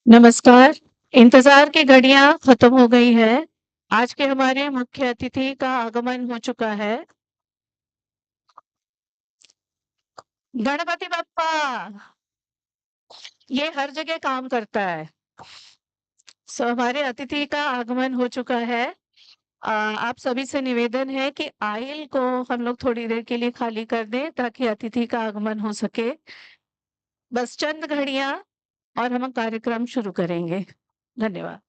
नमस्कार। इंतज़ार की घड़ियाँ खत्म हो गई है। आज के हमारे मुख्य अतिथि का आगमन हो चुका है। गणपति बप्पा! ये हर जगह काम करता है। हमारे अतिथि का आगमन हो चुका है। आप सभी से निवेदन है कि आइल को हम लोग थोड़ी देर के लिए खाली कर दें ताकि अतिथि का आगमन हो सके। बस चंद घड़ियाँ और हम कार्यक्रम शुरू करेंगे। धन्यवाद।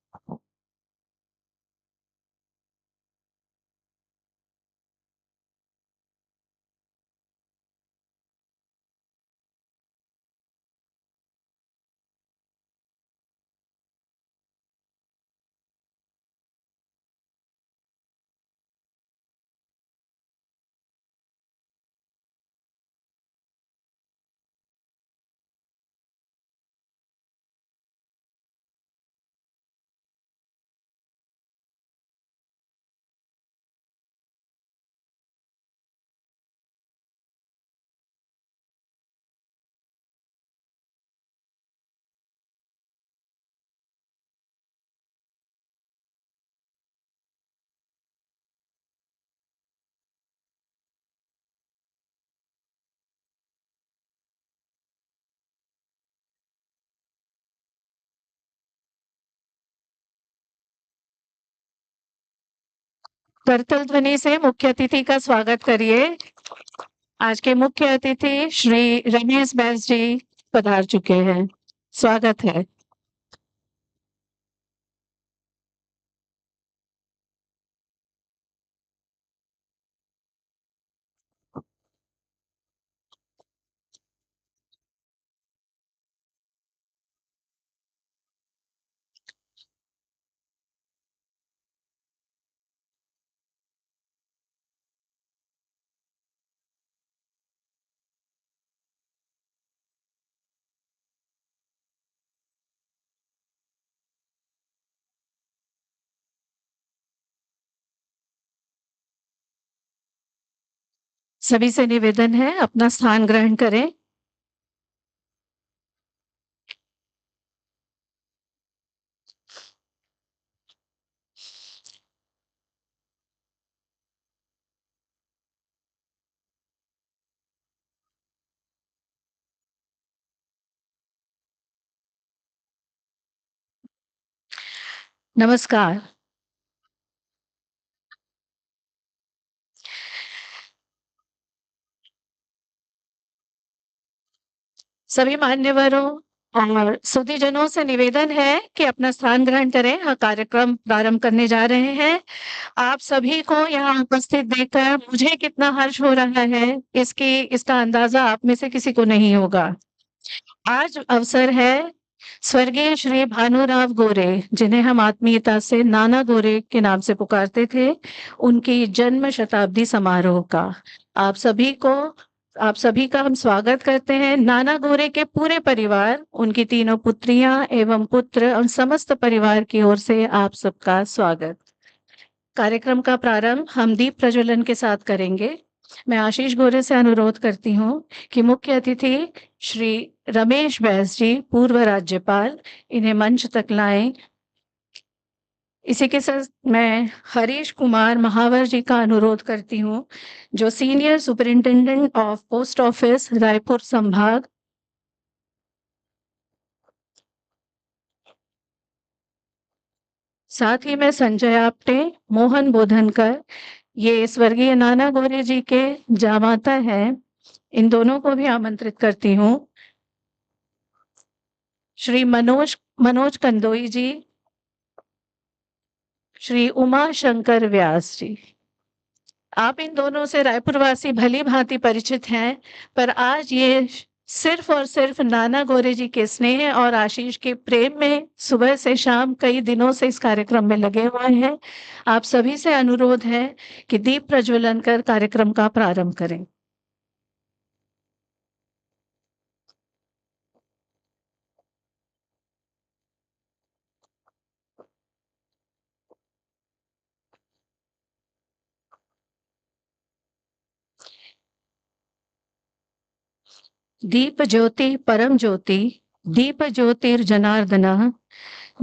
करतल ध्वनि से मुख्य अतिथि का स्वागत करिए। आज के मुख्य अतिथि श्री रमेश बैस जी पधार चुके हैं। स्वागत है। सभी से निवेदन है अपना स्थान ग्रहण करें। नमस्कार। सभी मान्यवरों और सुधीजनों से निवेदन है कि अपना स्थान ग्रहण करें। कार्यक्रम प्रारंभ करने जा रहे हैं। आप सभी को यहाँ उपस्थित देखकर मुझे कितना हर्ष हो रहा है, इसका अंदाजा आप में से किसी को नहीं होगा। आज अवसर है स्वर्गीय श्री भानुराव गोरे, जिन्हें हम आत्मीयता से नाना गोरे के नाम से पुकारते थे, उनकी जन्म शताब्दी समारोह का। आप सभी को आप सभी का हम स्वागत करते हैं। नाना गोरे के पूरे परिवार, उनकी तीनों पुत्रियां एवं पुत्र और समस्त परिवार की ओर से आप सबका स्वागत। कार्यक्रम का प्रारंभ हम दीप प्रज्वलन के साथ करेंगे। मैं आशीष गोरे से अनुरोध करती हूँ कि मुख्य अतिथि श्री रमेश बैस जी, पूर्व राज्यपाल, इन्हें मंच तक लाएं। इसी के साथ मैं हरीश कुमार महावर जी का अनुरोध करती हूँ, जो senior superintendent of post office Raipur संभाग। साथ ही मैं संजय आप्टे, मोहन बोधनकर, ये स्वर्गीय नाना गोरे जी के जामाता हैं, इन दोनों को भी आमंत्रित करती हूँ। श्री मनोज मनोज कंदोई जी, श्री उमा शंकर व्यास जी। आप इन दोनों से रायपुर वासी भली भांति परिचित हैं, पर आज ये सिर्फ और सिर्फ नाना गोरे जी के स्नेह और आशीष के प्रेम में सुबह से शाम कई दिनों से इस कार्यक्रम में लगे हुए हैं। आप सभी से अनुरोध है कि दीप प्रज्वलन कर कार्यक्रम का प्रारंभ करें। दीप ज्योति परम ज्योति, दीप ज्योतिर्जनार्दनः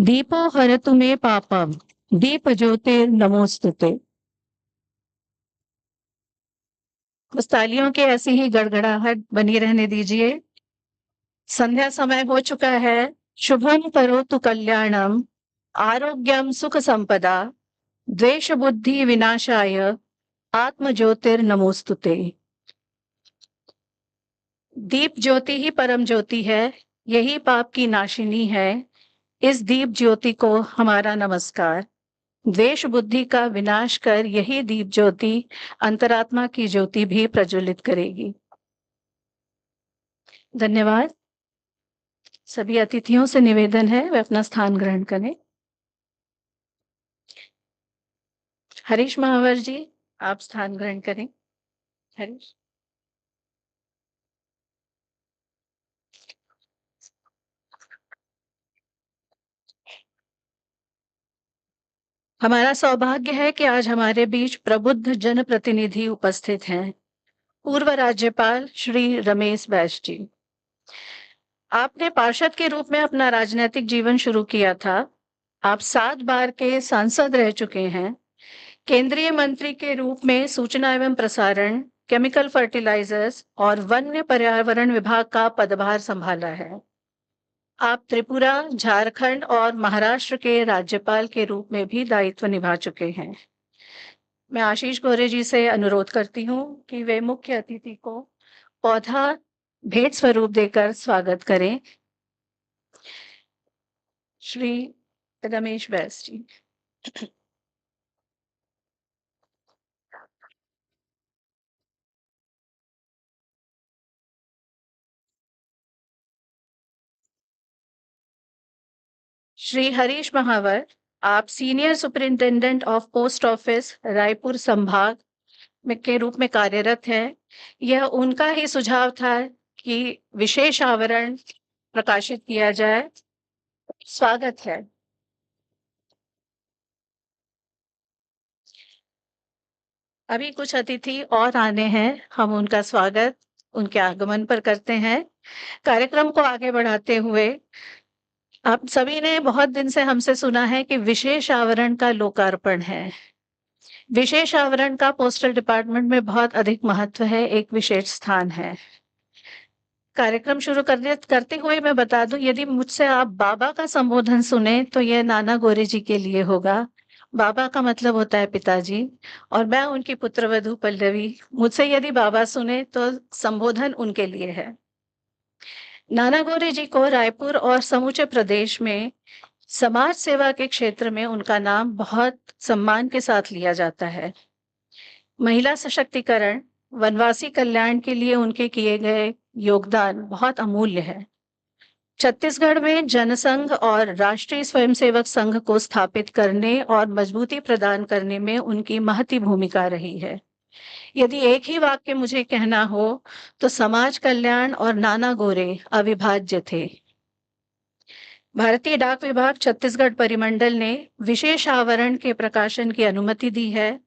दीपो हरतु मे पापम दीप ज्योतिर्नमोस्तुते। बस तालियों की ऐसी ही गड़गड़ाहट बनी रहने दीजिए। संध्या समय हो चुका है। शुभम करोतु कल्याणम आरोग्यम सुख संपदा द्वेष बुद्धि विनाशाय आत्म ज्योतिर्नमोस्तुते। दीप ज्योति ही परम ज्योति है, यही पाप की नाशिनी है। इस दीप ज्योति को हमारा नमस्कार। द्वेष बुद्धि का विनाश कर यही दीप ज्योति अंतरात्मा की ज्योति भी प्रज्वलित करेगी। धन्यवाद। सभी अतिथियों से निवेदन है वे अपना स्थान ग्रहण करें। हरीश महावर जी, आप स्थान ग्रहण करें। हरीश। हमारा सौभाग्य है कि आज हमारे बीच प्रबुद्ध जनप्रतिनिधि उपस्थित हैं। पूर्व राज्यपाल श्री रमेश बैस जी। आपने पार्षद के रूप में अपना राजनीतिक जीवन शुरू किया था। आप 7 बार के सांसद रह चुके हैं। केंद्रीय मंत्री के रूप में सूचना एवं प्रसारण, केमिकल फर्टिलाइजर्स और वन्य पर्यावरण विभाग का पदभार संभाला है। आप त्रिपुरा, झारखंड और महाराष्ट्र के राज्यपाल के रूप में भी दायित्व निभा चुके हैं। मैं आशीष गोरे जी से अनुरोध करती हूँ कि वे मुख्य अतिथि को पौधा भेंट स्वरूप देकर स्वागत करें। श्री रमेश बैस जी। श्री हरीश महावर, आप senior superintendent of post office Raipur संभाग में के रूप में कार्यरत हैं। यह उनका ही सुझाव था कि विशेष आवरण प्रकाशित किया जाए। स्वागत है। अभी कुछ अतिथि और आने हैं, हम उनका स्वागत उनके आगमन पर करते हैं। कार्यक्रम को आगे बढ़ाते हुए आप सभी ने बहुत दिन से हमसे सुना है कि विशेष आवरण का लोकार्पण है। विशेष आवरण का पोस्टल डिपार्टमेंट में बहुत अधिक महत्व है, एक विशेष स्थान है। कार्यक्रम शुरू करते हुए मैं बता दूं, यदि मुझसे आप बाबा का संबोधन सुने तो यह नाना गोरे जी के लिए होगा। बाबा का मतलब होता है पिताजी और मैं उनकी पुत्रवधू पल्लवी। मुझसे यदि बाबा सुने तो संबोधन उनके लिए है। नाना गोरे जी को रायपुर और समूचे प्रदेश में समाज सेवा के क्षेत्र में उनका नाम बहुत सम्मान के साथ लिया जाता है। महिला सशक्तिकरण, वनवासी कल्याण के लिए उनके किए गए योगदान बहुत अमूल्य है। छत्तीसगढ़ में जनसंघ और राष्ट्रीय स्वयंसेवक संघ को स्थापित करने और मजबूती प्रदान करने में उनकी महती भूमिका रही है। यदि एक ही वाक्य मुझे कहना हो तो समाज कल्याण और नाना गोरे अविभाज्य थे। भारतीय डाक विभाग छत्तीसगढ़ परिमंडल ने विशेष आवरण के प्रकाशन की अनुमति दी है।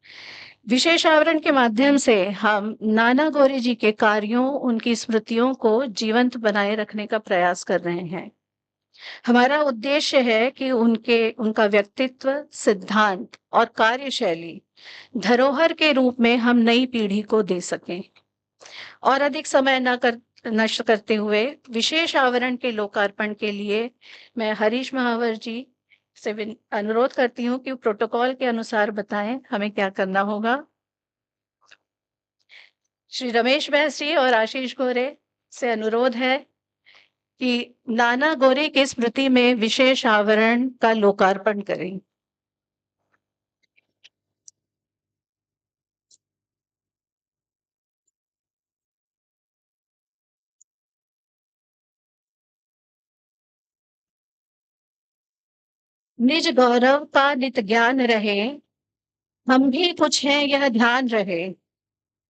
विशेष आवरण के माध्यम से हम नाना गोरे जी के कार्यों, उनकी स्मृतियों को जीवंत बनाए रखने का प्रयास कर रहे हैं। हमारा उद्देश्य है कि उनका व्यक्तित्व, सिद्धांत और कार्यशैली धरोहर के रूप में हम नई पीढ़ी को दे सकें। और अधिक समय नष्ट करते हुए विशेष आवरण के लोकार्पण के लिए मैं हरीश महावर जी से अनुरोध करती हूँ कि प्रोटोकॉल के अनुसार बताएं हमें क्या करना होगा। श्री रमेश बैस जी और आशीष गोरे से अनुरोध है कि नाना गोरे की स्मृति में विशेष आवरण का लोकार्पण करें। निज गौरव का नित ज्ञान रहे, हम भी कुछ हैं यह ध्यान रहे।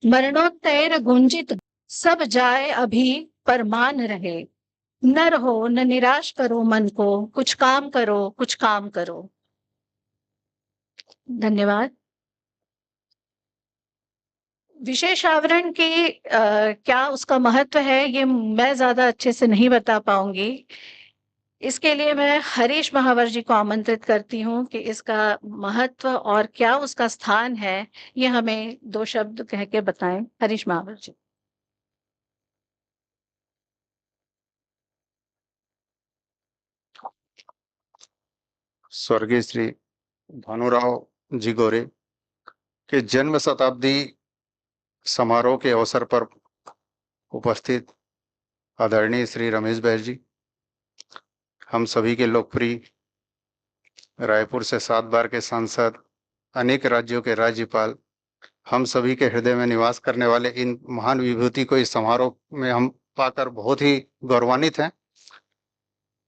मरणोत्तर गुंजित सब जाए अभी पर मान रहे। न रहो न निराश करो मन को, कुछ काम करो, कुछ काम करो। धन्यवाद। विशेष आवरण की क्या उसका महत्व है ये मैं ज्यादा अच्छे से नहीं बता पाऊंगी। इसके लिए मैं हरीश महावर जी को आमंत्रित करती हूँ कि इसका महत्व और क्या उसका स्थान है, ये हमें 2 शब्द कह के बताएँ। हरीश महावर जी। स्वर्गीय श्री भानुराव जी गोरे के जन्म शताब्दी समारोह के अवसर पर उपस्थित आदरणीय श्री रमेश बैस जी, हम सभी के लोकप्रिय, रायपुर से 7 बार के सांसद, अनेक राज्यों के राज्यपाल, हम सभी के हृदय में निवास करने वाले इन महान विभूति को इस समारोह में हम पाकर बहुत ही गौरवान्वित हैं।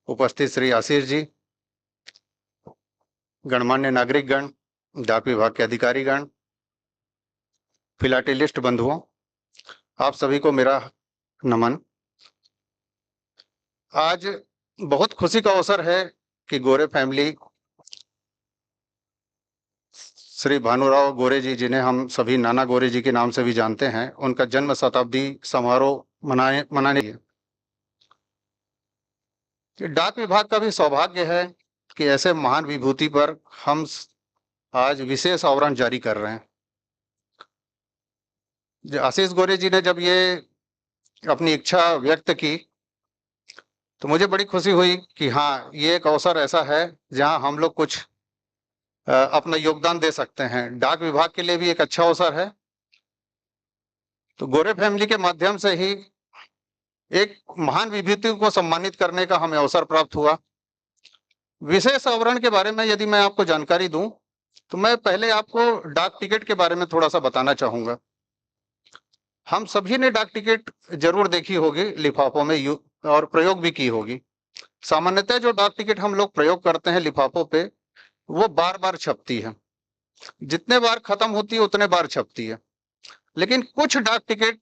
उपस्थित श्री आशीष जी, गणमान्य नागरिकगण, डाक विभाग के अधिकारीगण, फिलाटेलिस्ट बंधुओं, आप सभी को मेरा नमन। आज बहुत खुशी का अवसर है कि गोरे फैमिली, श्री भानुराव गोरे जी, जिन्हें हम सभी नाना गोरे जी के नाम से भी जानते हैं, उनका जन्म शताब्दी समारोह मनाने डाक विभाग का भी सौभाग्य है कि ऐसे महान विभूति पर हम आज विशेष आवरण जारी कर रहे हैं। आशीष गोरे जी ने जब ये अपनी इच्छा व्यक्त की तो मुझे बड़ी खुशी हुई कि हाँ, ये एक अवसर ऐसा है जहां हम लोग कुछ अपना योगदान दे सकते हैं। डाक विभाग के लिए भी एक अच्छा अवसर है। तो गोरे फैमिली के माध्यम से ही एक महान विभूति को सम्मानित करने का हमें अवसर प्राप्त हुआ। विशेष आवरण के बारे में यदि मैं आपको जानकारी दूं तो मैं पहले आपको डाक टिकट के बारे में थोड़ा सा बताना चाहूंगा। हम सभी ने डाक टिकट जरूर देखी होगी, लिफाफों में और प्रयोग भी की होगी। सामान्यतः जो डाक टिकट हम लोग प्रयोग करते हैं लिफाफों पे, वो बार बार छपती है। जितने बार खत्म होती है उतने बार छपती है। लेकिन कुछ डाक टिकट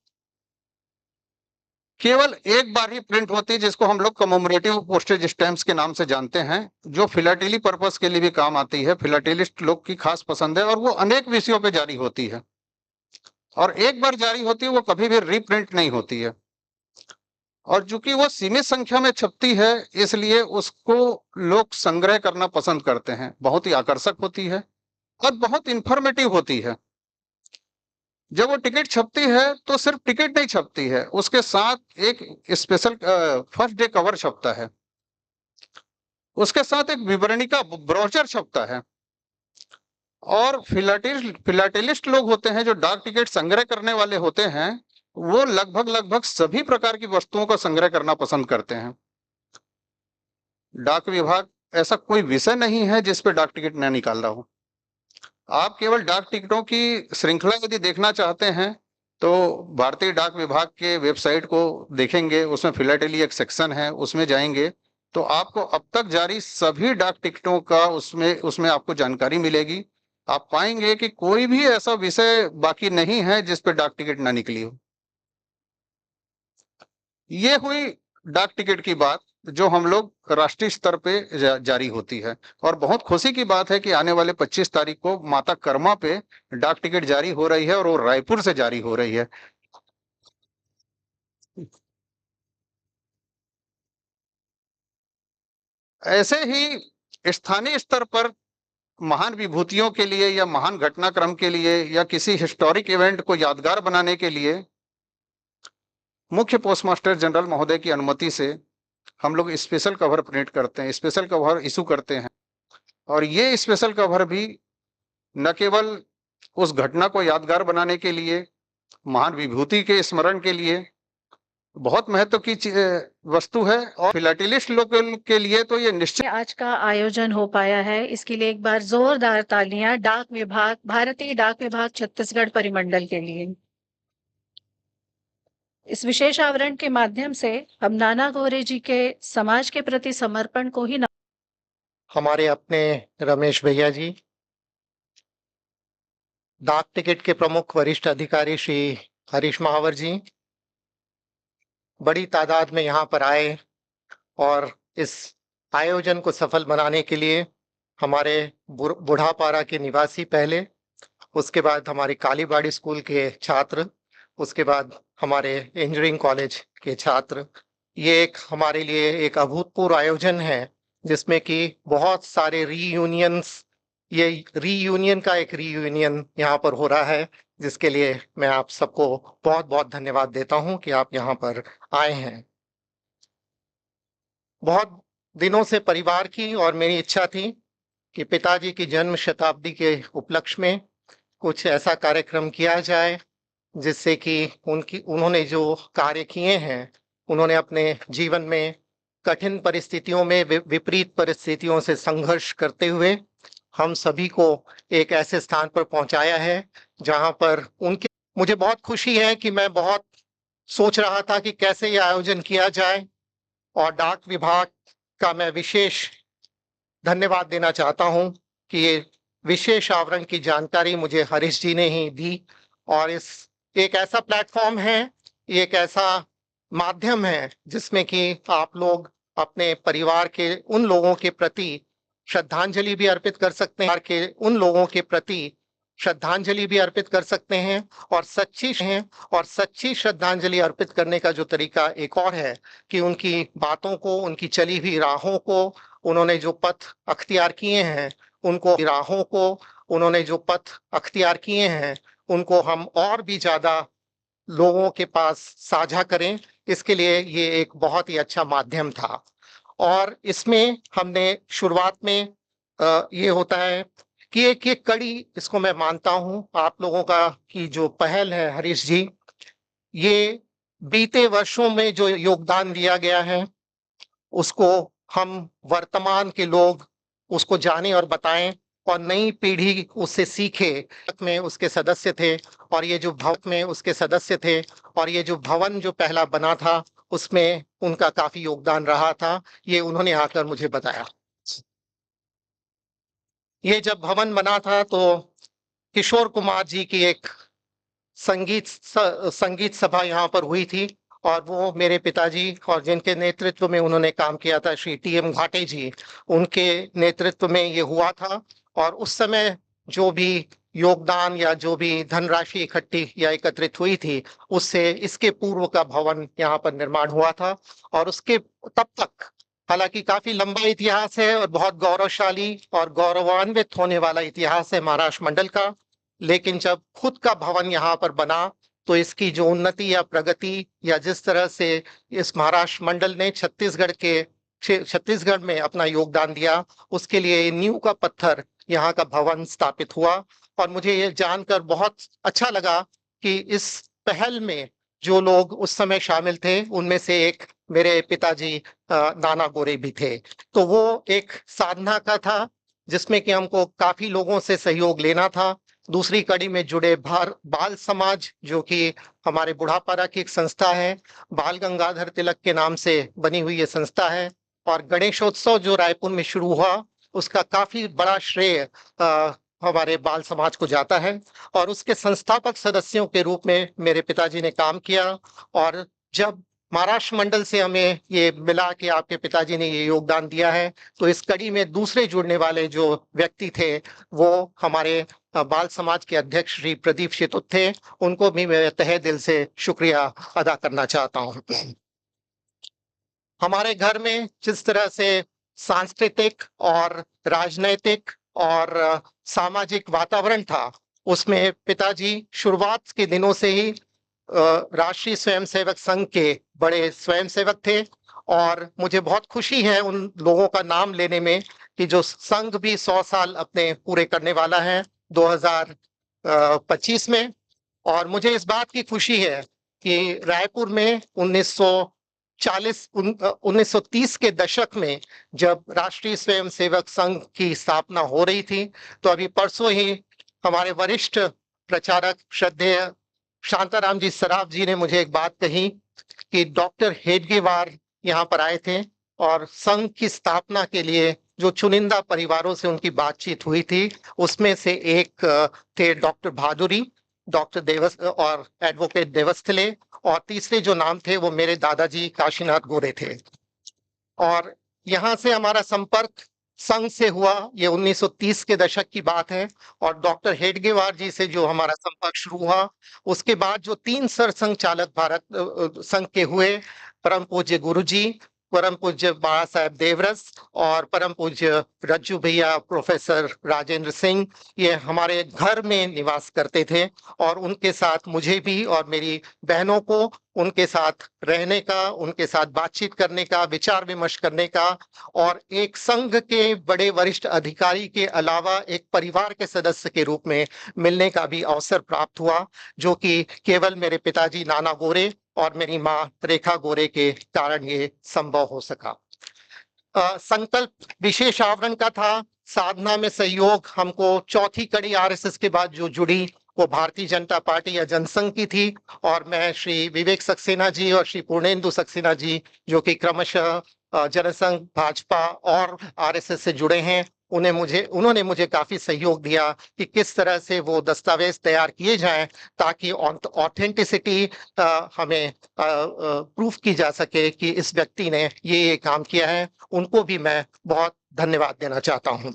केवल एक बार ही प्रिंट होती है, जिसको हम लोग कमोमरेटिव पोस्टेज स्टैम्प्स के नाम से जानते हैं, जो फिलाटेली पर्पस के लिए भी काम आती है। फिलाटेलिस्ट लोग की खास पसंद है और वो अनेक विषयों पे जारी होती है और एक बार जारी होती है, वो कभी भी रीप्रिंट नहीं होती है। और चूंकि वो सीमित संख्या में छपती है, इसलिए उसको लोग संग्रह करना पसंद करते हैं। बहुत ही आकर्षक होती है और बहुत इंफॉर्मेटिव होती है। जब वो टिकट छपती है तो सिर्फ टिकट नहीं छपती है, उसके साथ एक स्पेशल फर्स्ट डे कवर छपता है, उसके साथ एक विवरणी का ब्रोचर छपता है। और फिलाटेलिस्ट लोग होते हैं जो डाक टिकट संग्रह करने वाले होते हैं, वो लगभग सभी प्रकार की वस्तुओं का संग्रह करना पसंद करते हैं। डाक विभाग ऐसा कोई विषय नहीं है जिस पे डाक टिकट न निकाल रहा हो। आप केवल डाक टिकटों की श्रृंखला यदि देखना चाहते हैं तो भारतीय डाक विभाग के वेबसाइट को देखेंगे, उसमें फिलाटेली एक सेक्शन है, उसमें जाएंगे तो आपको अब तक जारी सभी डाक टिकटों का उसमें आपको जानकारी मिलेगी। आप पाएंगे कि कोई भी ऐसा विषय बाकी नहीं है जिस पे डाक टिकट ना निकली हो। ये हुई डाक टिकट की बात जो हम लोग राष्ट्रीय स्तर पे जारी होती है। और बहुत खुशी की बात है कि आने वाले 25 तारीख को माता कर्मा पे डाक टिकट जारी हो रही है और वो रायपुर से जारी हो रही है। ऐसे ही स्थानीय स्तर पर महान विभूतियों के लिए या महान घटनाक्रम के लिए या किसी हिस्टोरिक इवेंट को यादगार बनाने के लिए मुख्य पोस्टमास्टर जनरल महोदय की अनुमति से हम लोग स्पेशल कवर प्रिंट करते हैं, स्पेशल कवर इशू करते हैं। और ये स्पेशल कवर भी न केवल उस घटना को यादगार बनाने के लिए, महान विभूति के स्मरण के लिए बहुत महत्व की वस्तु है और फिलाटेलिस्ट लोग के लिए तो ये निश्चित। आज का आयोजन हो पाया है, इसके लिए एक बार जोरदार तालियां डाक विभाग, भारतीय डाक विभाग छत्तीसगढ़ परिमंडल के लिए। इस विशेष आवरण के माध्यम से हम नाना गोरे जी के समाज के प्रति समर्पण को ही हमारे अपने रमेश भैया जी, डाक टिकट के प्रमुख वरिष्ठ अधिकारी श्री हरीश महावर जी बड़ी तादाद में यहाँ पर आए और इस आयोजन को सफल बनाने के लिए हमारे बुढ़ापारा के निवासी पहले, उसके बाद हमारे कालीबाड़ी स्कूल के छात्र, उसके बाद हमारे इंजीनियरिंग कॉलेज के छात्र, ये एक हमारे लिए एक अभूतपूर्व आयोजन है, जिसमें कि बहुत सारे रीयूनियंस ये रीयूनियन का एक रीयूनियन यहाँ पर हो रहा है, जिसके लिए मैं आप सबको बहुत-बहुत धन्यवाद देता हूँ कि आप यहाँ पर आए हैं। बहुत दिनों से परिवार की और मेरी इच्छा थी कि पिताजी की जन्म शताब्दी के उपलक्ष्य में कुछ ऐसा कार्यक्रम किया जाए, जिससे कि उन्होंने जो कार्य किए हैं, उन्होंने अपने जीवन में कठिन परिस्थितियों में विपरीत परिस्थितियों से संघर्ष करते हुए हम सभी को एक ऐसे स्थान पर पहुंचाया है, जहां पर उनके मुझे बहुत खुशी है कि मैं बहुत सोच रहा था कि कैसे ये आयोजन किया जाए, और डाक विभाग का मैं विशेष धन्यवाद देना चाहता हूं कि ये विशेष आवरण की जानकारी मुझे हरीश जी ने ही दी, और इस एक ऐसा प्लेटफॉर्म है, एक ऐसा माध्यम है, जिसमें कि आप लोग अपने परिवार के उन लोगों के प्रति श्रद्धांजलि भी अर्पित कर सकते हैं, के उन लोगों के प्रति श्रद्धांजलि भी अर्पित कर सकते हैं, और सच्ची श्रद्धांजलि अर्पित करने का जो तरीका एक और है कि उनकी बातों को, उनकी चली हुई राहों को, उन्होंने जो पथ अख्तियार किए हैं, उनको हम और भी ज्यादा लोगों के पास साझा करें। इसके लिए ये एक बहुत ही अच्छा माध्यम था, और इसमें हमने शुरुआत में ये होता है कि एक कड़ी, इसको मैं मानता हूं आप लोगों का कि जो पहल है हरीश जी, ये बीते वर्षों में जो योगदान दिया गया है, उसको हम वर्तमान के लोग उसको जाने और बताएं, और नई पीढ़ी उससे सीखे। में उसके सदस्य थे, और ये जो भवन जो पहला बना था, उसमें उनका काफी योगदान रहा था, ये उन्होंने आकर मुझे बताया। ये जब भवन बना था तो किशोर कुमार जी की एक संगीत सभा यहाँ पर हुई थी, और वो मेरे पिताजी, और जिनके नेतृत्व में उन्होंने काम किया था, श्री टी.एम. घाटे जी, उनके नेतृत्व में ये हुआ था। और उस समय जो भी योगदान या जो भी धनराशि इकट्ठी या एकत्रित हुई थी, उससे इसके पूर्व का भवन यहाँ पर निर्माण हुआ था। और उसके तब तक हालांकि काफी लंबा इतिहास है और बहुत गौरवशाली और गौरवान्वित होने वाला इतिहास है महाराष्ट्र मंडल का, लेकिन जब खुद का भवन यहाँ पर बना, तो इसकी जो उन्नति या प्रगति, या जिस तरह से इस महाराष्ट्र मंडल ने छत्तीसगढ़ में अपना योगदान दिया, उसके लिए नींव का पत्थर यहाँ का भवन स्थापित हुआ। और मुझे ये जानकर बहुत अच्छा लगा कि इस पहल में जो लोग उस समय शामिल थे, उनमें से एक मेरे पिताजी नाना गोरे भी थे। तो वो एक साधना का था, जिसमें कि हमको काफी लोगों से सहयोग लेना था। दूसरी कड़ी में जुड़े बाल समाज, जो कि हमारे बुढ़ापारा की एक संस्था है, बाल गंगाधर तिलक के नाम से बनी हुई ये संस्था है। और गणेशोत्सव जो रायपुर में शुरू हुआ, उसका काफी बड़ा श्रेय हमारे बाल समाज को जाता है, और उसके संस्थापक सदस्यों के रूप में मेरे पिताजी ने काम किया। और जब महाराष्ट्र मंडल से हमें ये मिला कि आपके पिताजी ने ये योगदान दिया है, तो इस कड़ी में दूसरे जुड़ने वाले जो व्यक्ति थे, वो हमारे बाल समाज के अध्यक्ष श्री प्रदीप शेतुत थे। उनको भी मैं तहे दिल से शुक्रिया अदा करना चाहता हूँ। हमारे घर में जिस तरह से सांस्कृतिक और राजनैतिक और सामाजिक वातावरण था, उसमें पिताजी शुरुआत के दिनों से ही राष्ट्रीय स्वयंसेवक संघ के बड़े स्वयंसेवक थे। और मुझे बहुत खुशी है उन लोगों का नाम लेने में कि जो संघ भी 100 साल अपने पूरे करने वाला है 2025 में। और मुझे इस बात की खुशी है कि रायपुर में 1930 के दशक में जब राष्ट्रीय स्वयंसेवक संघ की स्थापना हो रही थी, तो अभी परसों ही हमारे वरिष्ठ प्रचारक श्रद्धेय शांताराम जी सराफ जी ने मुझे एक बात कही कि डॉक्टर हेडगेवार यहाँ पर आए थे, और संघ की स्थापना के लिए जो चुनिंदा परिवारों से उनकी बातचीत हुई थी, उसमें से एक थे डॉक्टर भादुरी, डॉक्टर देवस और एडवोकेट देवस्थले, और तीसरे जो नाम थे वो मेरे दादाजी काशीनाथ गोरे थे। और यहाँ से हमारा संपर्क संघ से हुआ, ये 1930 के दशक की बात है। और डॉक्टर हेडगेवार जी से जो हमारा संपर्क शुरू हुआ, उसके बाद जो 3 सरसंघ चालक भारत संघ के हुए, परम पूज्य गुरुजी, परम पूज्य बाला साहेब देवरस और परम पूज्य रज्जू भैया प्रोफेसर राजेंद्र सिंह, ये हमारे घर में निवास करते थे और उनके साथ मुझे भी और मेरी बहनों को उनके साथ रहने का, उनके साथ बातचीत करने का, विचार विमर्श करने का और एक संघ के बड़े वरिष्ठ अधिकारी के अलावा एक परिवार के सदस्य के रूप में मिलने का भी अवसर प्राप्त हुआ, जो कि केवल मेरे पिताजी नाना गोरे और मेरी माँ रेखा गोरे के कारण ये संभव हो सका। संकल्प विशेष आवरण का था, साधना में सहयोग हमको चौथी कड़ी आरएसएस के बाद जो जुड़ी वो भारतीय जनता पार्टी या जनसंघ की थी और मैं श्री विवेक सक्सेना जी और श्री पूर्णेंदु सक्सेना जी जो कि क्रमशः जनसंघ, भाजपा और आरएसएस से जुड़े हैं, उन्होंने मुझे काफी सहयोग दिया कि किस तरह से वो दस्तावेज तैयार किए जाएं ताकि ऑथेंटिसिटी हमें प्रूफ की जा सके कि इस व्यक्ति ने ये काम किया है। उनको भी मैं बहुत धन्यवाद देना चाहता हूं।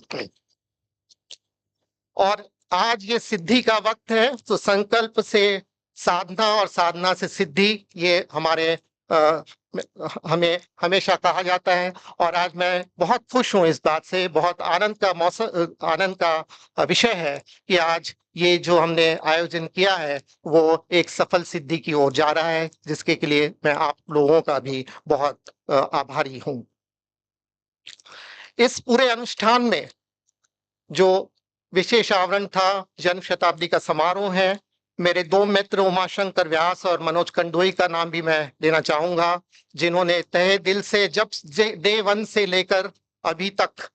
और आज ये सिद्धि का वक्त है, तो संकल्प से साधना और साधना से सिद्धि, ये हमारे हमें हमेशा कहा जाता है और आज मैं बहुत खुश हूं इस बात से। बहुत आनंद का विषय है कि आज ये जो हमने आयोजन किया है वो एक सफल सिद्धि की ओर जा रहा है, जिसके के लिए मैं आप लोगों का भी बहुत आभारी हूं। इस पूरे अनुष्ठान में जो विशेष आवरण था, जन्म शताब्दी का समारोह है। मेरे दो मित्र उमाशंकर व्यास और मनोज कंडोई का नाम भी मैं लेना चाहूंगा, जिन्होंने तहे दिल से जब डे 1 से लेकर अभी तक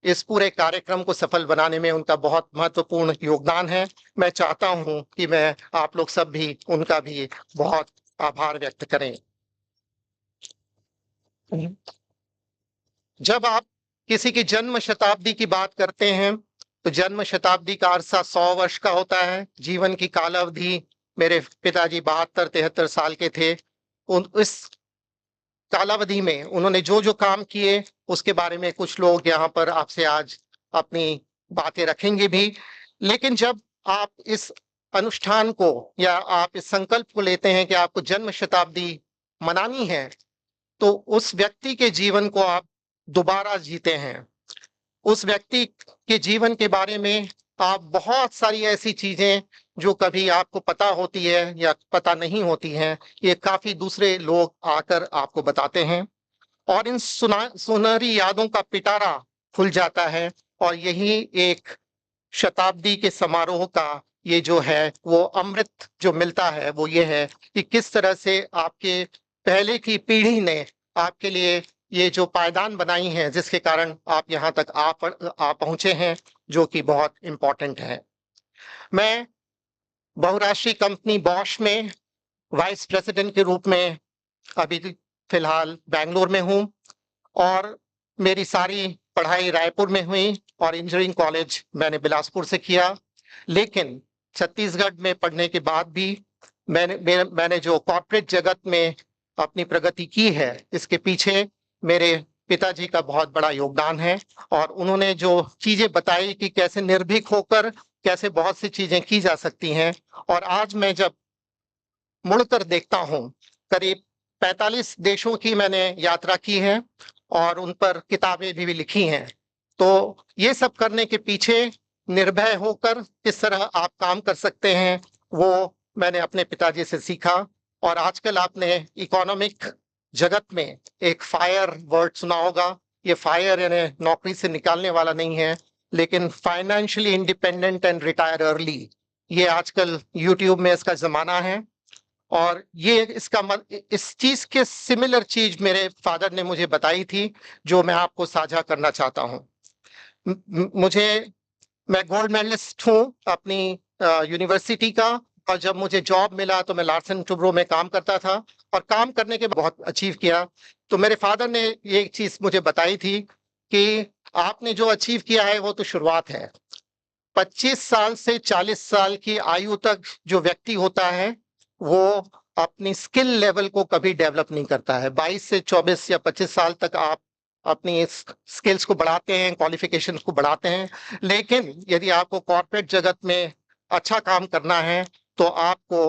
इस पूरे कार्यक्रम को सफल बनाने में उनका बहुत महत्वपूर्ण योगदान है। मैं चाहता हूं कि मैं आप लोग सब भी उनका भी बहुत आभार व्यक्त करें। जब आप किसी की जन्म शताब्दी की बात करते हैं तो जन्म शताब्दी का अरसा 100 वर्ष का होता है। जीवन की कालावधि, मेरे पिताजी 72-73 साल के थे। इस कालावधि में उन्होंने जो जो काम किए उसके बारे में कुछ लोग यहाँ पर आपसे आज अपनी बातें रखेंगे भी। लेकिन जब आप इस अनुष्ठान को या आप इस संकल्प को लेते हैं कि आपको जन्म शताब्दी मनानी है, तो उस व्यक्ति के जीवन को आप दोबारा जीते हैं। उस व्यक्ति के जीवन के बारे में आप बहुत सारी ऐसी चीजें जो कभी आपको पता होती है या पता नहीं होती हैं, ये काफी दूसरे लोग आकर आपको बताते हैं और इन सुनहरी यादों का पिटारा खुल जाता है। और यही एक शताब्दी के समारोह का ये जो है वो अमृत जो मिलता है वो ये है कि किस तरह से आपके पहले की पीढ़ी ने आपके लिए ये जो पायदान बनाई हैं, जिसके कारण आप यहाँ तक आ पहुंचे हैं, जो कि बहुत इम्पोर्टेंट है। मैं बहुराष्ट्रीय कंपनी बॉश में वाइस प्रेसिडेंट के रूप में अभी फिलहाल बैंगलोर में हूँ और मेरी सारी पढ़ाई रायपुर में हुई और इंजीनियरिंग कॉलेज मैंने बिलासपुर से किया। लेकिन छत्तीसगढ़ में पढ़ने के बाद भी मैंने जो कॉर्पोरेट जगत में अपनी प्रगति की है, इसके पीछे मेरे पिताजी का बहुत बड़ा योगदान है और उन्होंने जो चीजें बताई कि कैसे निर्भीक होकर कैसे बहुत सी चीजें की जा सकती हैं। और आज मैं जब मुड़कर देखता हूं, करीब 45 देशों की मैंने यात्रा की है और उन पर किताबें भी लिखी हैं। तो ये सब करने के पीछे निर्भय होकर किस तरह आप काम कर सकते हैं वो मैंने अपने पिताजी से सीखा। और आजकल आपने इकोनॉमिक जगत में एक फायर वर्ड सुना होगा। ये फायर यानी नौकरी से निकालने वाला नहीं है, लेकिन financially independent and retire early, ये आजकल यूट्यूब में इसका जमाना है। और ये इस चीज के सिमिलर चीज मेरे फादर ने मुझे बताई थी, जो मैं आपको साझा करना चाहता हूँ। मैं गोल्ड मेडलिस्ट हूँ अपनी यूनिवर्सिटी का और जब मुझे जॉब मिला तो मैं लार्सन टुब्रो में काम करता था और काम करने के बहुत अचीव किया। तो मेरे फादर ने ये चीज मुझे बताई थी कि आपने जो अचीव किया है वो तो शुरुआत है। 25 साल से 40 साल की आयु तक जो व्यक्ति होता है वो अपनी स्किल लेवल को कभी डेवलप नहीं करता है। 22 से 24 या 25 साल तक आप अपनी स्किल्स को बढ़ाते हैं, क्वालिफिकेशंस को बढ़ाते हैं। लेकिन यदि आपको कॉर्पोरेट जगत में अच्छा काम करना है तो आपको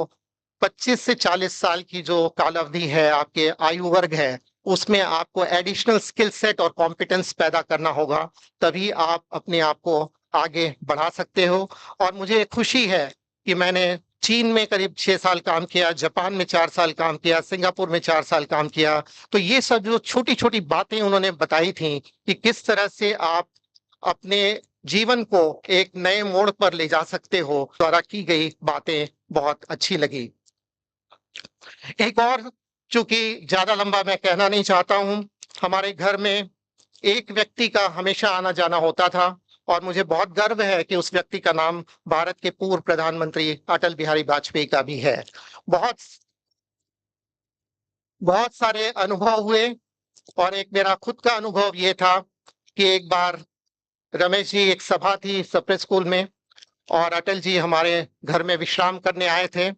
25 से 40 साल की जो कालावधि है, आपके आयु वर्ग है, उसमें आपको एडिशनल स्किल सेट और कॉम्पिटेंस पैदा करना होगा, तभी आप अपने आप को आगे बढ़ा सकते हो। और मुझे खुशी है कि मैंने चीन में करीब 6 साल काम किया, जापान में 4 साल काम किया, सिंगापुर में 4 साल काम किया। तो ये सब जो छोटी-छोटी बातें उन्होंने बताई थी कि किस तरह से आप अपने जीवन को एक नए मोड़ पर ले जा सकते हो, द्वारा की गई बातें बहुत अच्छी लगी। एक और, चूंकि ज्यादा लंबा मैं कहना नहीं चाहता हूं, हमारे घर में एक व्यक्ति का हमेशा आना जाना होता था और मुझे बहुत गर्व है कि उस व्यक्ति का नाम भारत के पूर्व प्रधानमंत्री अटल बिहारी वाजपेयी का भी है। बहुत बहुत सारे अनुभव हुए और एक मेरा खुद का अनुभव ये था कि एक बार रमेश जी, एक सभा थी सप्रे स्कूल में और अटल जी हमारे घर में विश्राम करने आए थे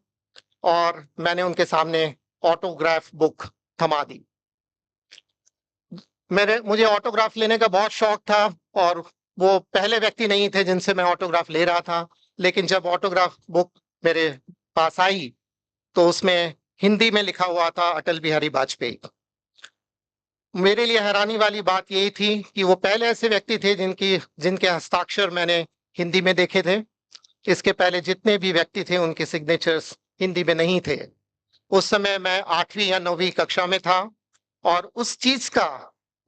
और मैंने उनके सामने ऑटोग्राफ बुक थमा दी। मुझे ऑटोग्राफ लेने का बहुत शौक था और वो पहले व्यक्ति नहीं थे जिनसे मैं ऑटोग्राफ ले रहा था, लेकिन जब ऑटोग्राफ बुक मेरे पास आई तो उसमें हिंदी में लिखा हुआ था अटल बिहारी वाजपेयी। मेरे लिए हैरानी वाली बात यही थी कि वो पहले ऐसे व्यक्ति थे जिनके हस्ताक्षर मैंने हिंदी में देखे थे। इसके पहले जितने भी व्यक्ति थे उनके सिग्नेचर्स हिंदी में नहीं थे। उस समय मैं 8वीं या 9वीं कक्षा में था और उस चीज का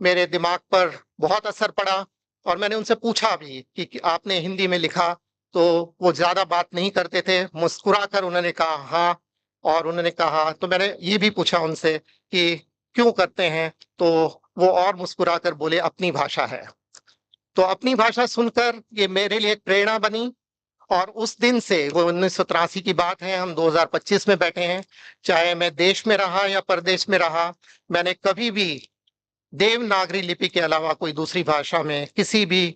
मेरे दिमाग पर बहुत असर पड़ा और मैंने उनसे पूछा भी कि आपने हिंदी में लिखा, तो वो ज्यादा बात नहीं करते थे, मुस्कुराकर उन्होंने कहा हाँ। और उन्होंने कहा, तो मैंने ये भी पूछा उनसे कि क्यों करते हैं, तो वो और मुस्कुराकर बोले अपनी भाषा है। तो अपनी भाषा सुनकर ये मेरे लिए एक प्रेरणा बनी और उस दिन से, वो 1983 की बात है, हम 2025 में बैठे हैं, चाहे मैं देश में रहा या परदेश में रहा, मैंने कभी भी देवनागरी लिपि के अलावा कोई दूसरी भाषा में किसी भी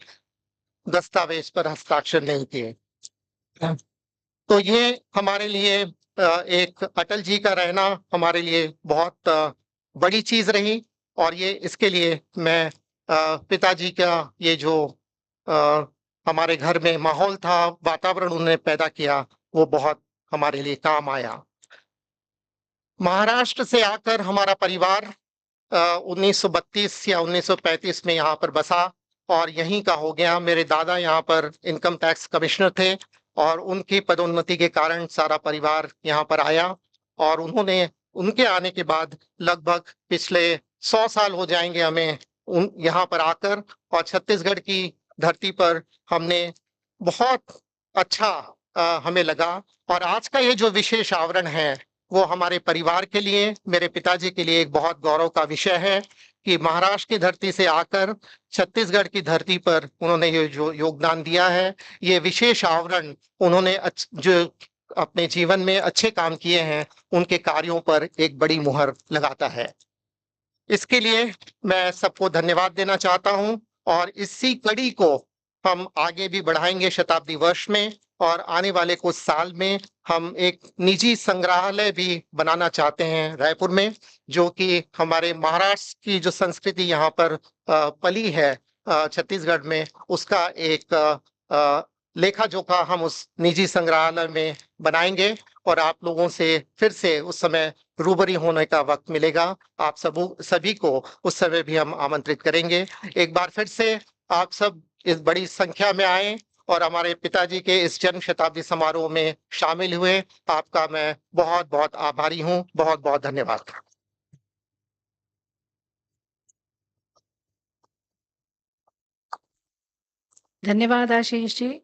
दस्तावेज पर हस्ताक्षर नहीं किए। तो ये हमारे लिए एक अटल जी का रहना हमारे लिए बहुत बड़ी चीज रही और ये इसके लिए मैं पिताजी का ये जो हमारे घर में माहौल था, वातावरण उन्होंने पैदा किया, वो बहुत हमारे लिए काम आया। महाराष्ट्र से आकर हमारा परिवार 1932 या 1935 में यहाँ पर बसा और यहीं का हो गया। मेरे दादा यहाँ पर इनकम टैक्स कमिश्नर थे और उनकी पदोन्नति के कारण सारा परिवार यहाँ पर आया और उनके आने के बाद लगभग पिछले 100 साल हो जाएंगे हमें यहाँ पर आकर, और छत्तीसगढ़ की धरती पर हमने बहुत अच्छा हमें लगा। और आज का ये जो विशेष आवरण है वो हमारे परिवार के लिए, मेरे पिताजी के लिए एक बहुत गौरव का विषय है कि महाराष्ट्र की धरती से आकर छत्तीसगढ़ की धरती पर उन्होंने ये जो योगदान दिया है, ये विशेष आवरण उन्होंने जो अपने जीवन में अच्छे काम किए हैं उनके कार्यों पर एक बड़ी मुहर लगाता है। इसके लिए मैं सबको धन्यवाद देना चाहता हूं और इसी कड़ी को हम आगे भी बढ़ाएंगे शताब्दी वर्ष में, और आने वाले कुछ साल में हम एक निजी संग्रहालय भी बनाना चाहते हैं रायपुर में, जो कि हमारे महाराष्ट्र की जो संस्कृति यहाँ पर पली है छत्तीसगढ़ में, उसका एक लेखा जोखा हम उस निजी संग्रहालय में बनाएंगे और आप लोगों से फिर से उस समय रूबरू होने का वक्त मिलेगा। आप सभी को उस समय भी हम आमंत्रित करेंगे। एक बार फिर से आप सब इस बड़ी संख्या में आए और हमारे पिताजी के इस जन्म शताब्दी समारोह में शामिल हुए। आपका मैं बहुत बहुत आभारी हूँ। बहुत बहुत धन्यवाद। धन्यवाद आशीष जी।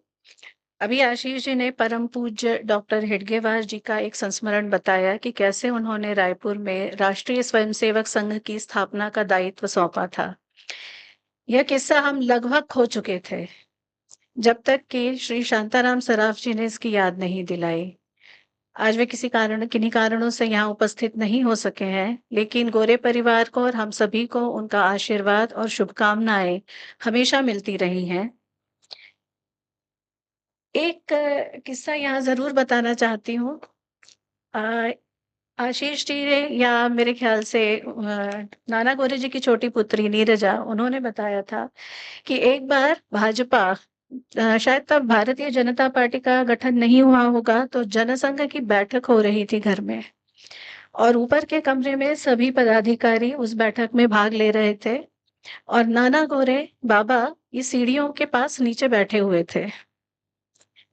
अभी आशीष जी ने परम पूज्य डॉक्टर हेडगेवार जी का एक संस्मरण बताया कि कैसे उन्होंने रायपुर में राष्ट्रीय स्वयंसेवक संघ की स्थापना का दायित्व सौंपा था। यह किस्सा हम लगभग खो चुके थे जब तक कि श्री शांताराम सराफ जी ने इसकी याद नहीं दिलाई। आज वे किन्हीं कारणों से यहाँ उपस्थित नहीं हो सके हैं, लेकिन गोरे परिवार को और हम सभी को उनका आशीर्वाद और शुभकामनाएं हमेशा मिलती रही हैं। एक किस्सा यहाँ जरूर बताना चाहती हूँ। आशीष जी ने, या मेरे ख्याल से नाना गोरे जी की छोटी पुत्री नीरजा, उन्होंने बताया था कि एक बार भाजपा शायद तब भारतीय जनता पार्टी का गठन नहीं हुआ होगा, तो जनसंघ की बैठक हो रही थी घर में और ऊपर के कमरे में सभी पदाधिकारी उस बैठक में भाग ले रहे थे और नाना गोरे बाबा ये सीढ़ियों के पास नीचे बैठे हुए थे।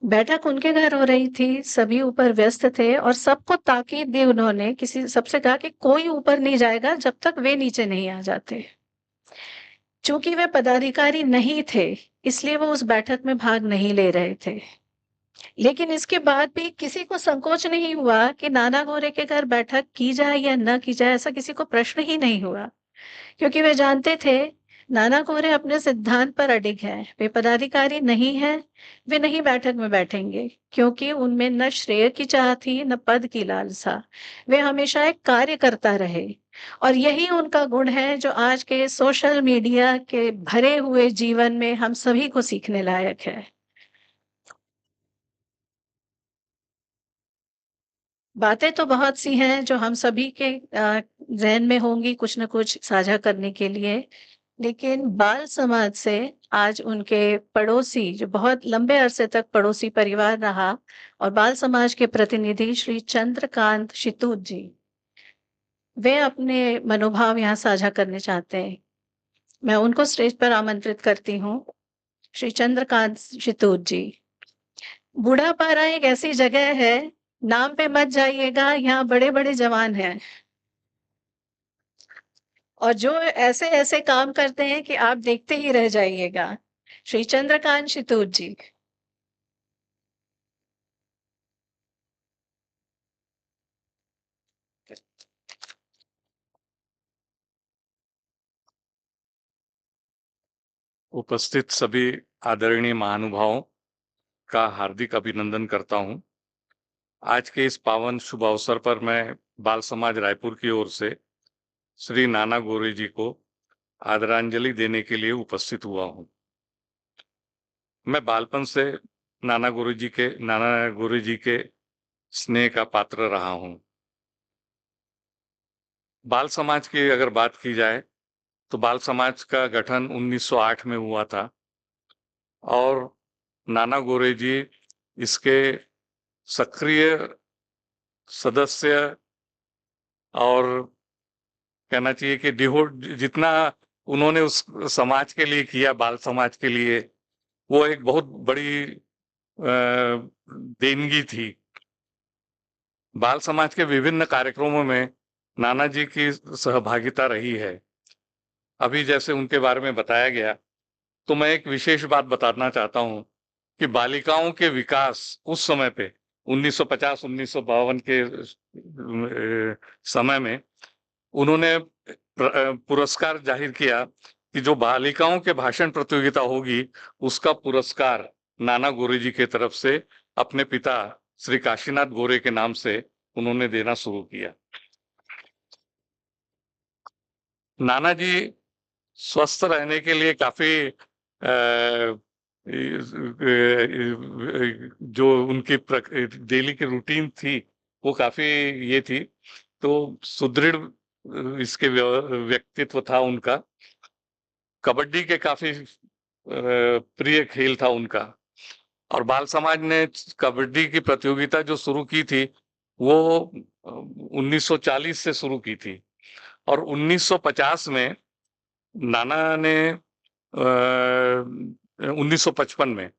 बैठक उनके घर हो रही थी, सभी ऊपर व्यस्त थे और सबको ताकीद दी उन्होंने, किसी सबसे कहा कि कोई ऊपर नहीं जाएगा जब तक वे नीचे नहीं आ जाते। चूँकि वे पदाधिकारी नहीं थे, इसलिए वो उस बैठक में भाग नहीं ले रहे थे। लेकिन इसके बाद भी किसी को संकोच नहीं हुआ कि नाना गोरे के घर बैठक की जाए या न की जाए, ऐसा किसी को प्रश्न ही नहीं हुआ। क्योंकि वे जानते थे, नाना गोरे अपने सिद्धांत पर अडिग हैं। वे पदाधिकारी नहीं हैं, वे नहीं बैठक में बैठेंगे, क्योंकि उनमें न श्रेय की चाह थी, न पद की लालसा। वे हमेशा एक कार्यकर्ता रहे और यही उनका गुण है, जो आज के सोशल मीडिया के भरे हुए जीवन में हम सभी को सीखने लायक है। बातें तो बहुत सी हैं जो हम सभी के ज़हन में होंगी कुछ न कुछ साझा करने के लिए, लेकिन बाल समाज से आज उनके पड़ोसी, जो बहुत लंबे अरसे तक पड़ोसी परिवार रहा और बाल समाज के प्रतिनिधि श्री चंद्रकांत शितूत जी, वे अपने मनोभाव यहाँ साझा करने चाहते हैं। मैं उनको स्टेज पर आमंत्रित करती हूँ। श्री चंद्रकांत शितूत जी। बूढ़ापारा एक ऐसी जगह है, नाम पे मत जाइएगा, यहाँ बड़े-बड़े जवान हैं और जो ऐसे-ऐसे काम करते हैं कि आप देखते ही रह जाइएगा। श्री चंद्रकांत शितूत जी। उपस्थित सभी आदरणीय महानुभावों का हार्दिक अभिनंदन करता हूं। आज के इस पावन शुभ अवसर पर मैं बाल समाज रायपुर की ओर से श्री नाना गोरे जी को आदरांजलि देने के लिए उपस्थित हुआ हूं। मैं बालपन से नाना गोरे जी के स्नेह का पात्र रहा हूं। बाल समाज की अगर बात की जाए तो बाल समाज का गठन 1908 में हुआ था और नाना गोरे जी इसके सक्रिय सदस्य और कहना चाहिए कि जितना उन्होंने उस समाज के लिए किया, बाल समाज के लिए, वो एक बहुत बड़ी देनगी थी। बाल समाज के विभिन्न कार्यक्रमों में नाना जी की सहभागिता रही है। अभी जैसे उनके बारे में बताया गया, तो मैं एक विशेष बात बताना चाहता हूं कि बालिकाओं के विकास उस समय पे 1950-1952 के समय में उन्होंने पुरस्कार जाहिर किया कि जो बालिकाओं के भाषण प्रतियोगिता होगी उसका पुरस्कार नाना गोरे जी के तरफ से अपने पिता श्री काशीनाथ गोरे के नाम से उन्होंने देना शुरू किया। नाना जी स्वस्थ रहने के लिए काफी जो उनकी डेली की रूटीन थी वो काफी ये थी, तो सुदृढ़ इसके व्यक्तित्व था उनका। कबड्डी के काफी प्रिय खेल था उनका और बाल समाज ने कबड्डी की प्रतियोगिता जो शुरू की थी वो 1940 से शुरू की थी और 1950 में नाना ने 1955 में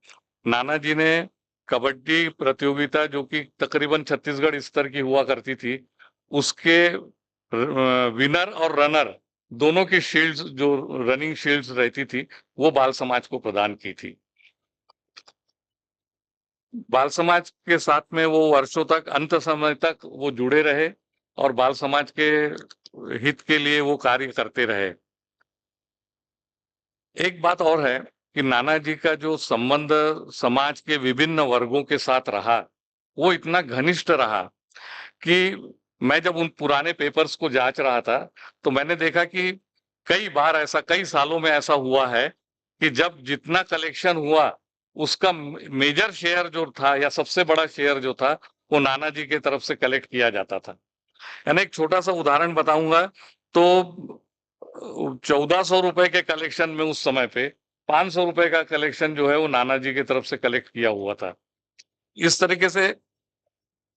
नाना जी ने कबड्डी प्रतियोगिता जो कि तकरीबन छत्तीसगढ़ स्तर की हुआ करती थी, उसके विनर और रनर दोनों की शील्ड्स, जो रनिंग शील्ड्स रहती थी, वो बाल समाज को प्रदान की थी। बाल समाज के साथ में वो वर्षों तक, अंत समय तक वो जुड़े रहे और बाल समाज के हित के लिए वो कार्य करते रहे। एक बात और है कि नाना जी का जो संबंध समाज के विभिन्न वर्गों के साथ रहा, वो इतना घनिष्ठ रहा कि मैं जब उन पुराने पेपर्स को जांच रहा था तो मैंने देखा कि कई बार ऐसा, कई सालों में ऐसा हुआ है कि जब जितना कलेक्शन हुआ उसका मेजर शेयर जो था या सबसे बड़ा शेयर जो था वो नाना जी के तरफ से कलेक्ट किया जाता था। यानी एक छोटा सा उदाहरण बताऊंगा तो 1400 रुपए के कलेक्शन में उस समय पे 500 रुपए का कलेक्शन जो है वो नाना जी की तरफ से कलेक्ट किया हुआ था। इस तरीके से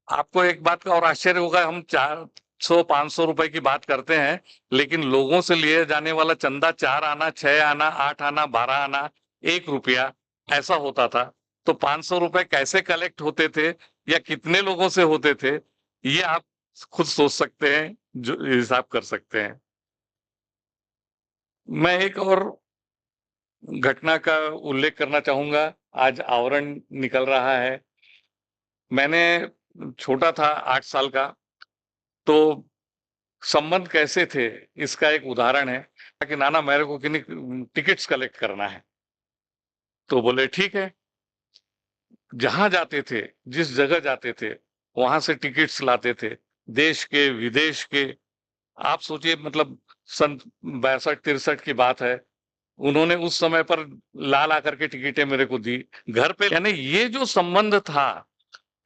आपको एक बात का और आश्चर्य होगा, हम 400-500 रुपए की बात करते हैं, लेकिन लोगों से लिए जाने वाला चंदा 4 आना, 6 आना, 8 आना, 12 आना, 1 रुपया ऐसा होता था। तो 500 रुपए कैसे कलेक्ट होते थे या कितने लोगों से होते थे, ये आप खुद सोच सकते हैं, जो हिसाब कर सकते हैं। मैं एक और घटना का उल्लेख करना चाहूंगा। आज आवरण निकल रहा है। मैंने छोटा था 8 साल का, तो संबंध कैसे थे इसका एक उदाहरण है कि नाना मेरे को किन्हीं टिकट्स कलेक्ट करना है। तो बोले ठीक है। जहां जाते थे, जिस जगह जाते थे, वहां से टिकट्स लाते थे, देश के विदेश के। आप सोचिए, मतलब सन 62-63 की बात है। उन्होंने उस समय पर ला ला करके टिकटें मेरे को दी घर पे। यानी ये जो संबंध था,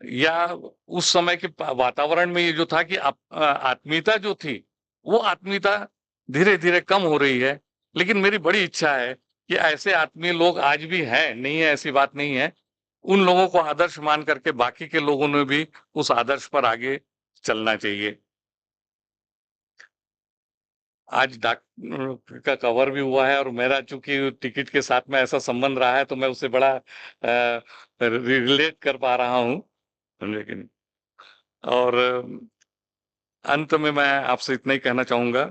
या उस समय के वातावरण में ये जो था कि आत्मीयता जो थी, वो आत्मीयता धीरे धीरे कम हो रही है। लेकिन मेरी बड़ी इच्छा है कि ऐसे आत्मीय लोग आज भी हैं, नहीं है ऐसी बात नहीं है। उन लोगों को आदर्श मान करके बाकी के लोगों ने भी उस आदर्श पर आगे चलना चाहिए। आज डाक का कवर भी हुआ है, और मेरा चूंकि टिकट के साथ में ऐसा संबंध रहा है, तो मैं उससे बड़ा रिलेट कर पा रहा हूँ। लेकिन और अंत में मैं आपसे इतना ही कहना चाहूंगा,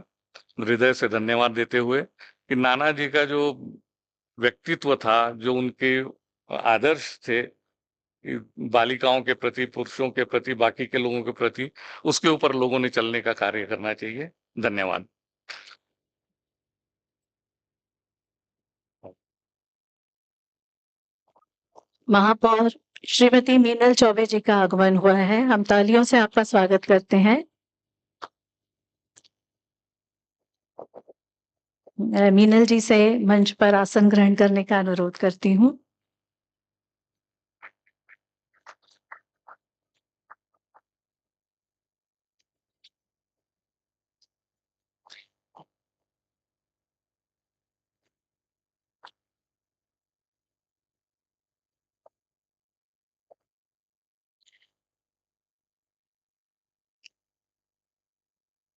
हृदय से धन्यवाद देते हुए, कि नाना जी का जो व्यक्तित्व था, जो उनके आदर्श थे बालिकाओं के प्रति, पुरुषों के प्रति, बाकी के लोगों के प्रति, उसके ऊपर लोगों ने चलने का कार्य करना चाहिए। धन्यवाद। महापौर श्रीमती मीनल चौबे जी का आगमन हुआ है। हम तालियों से आपका स्वागत करते हैं। मीनल जी से मंच पर आसन ग्रहण करने का अनुरोध करती हूँ।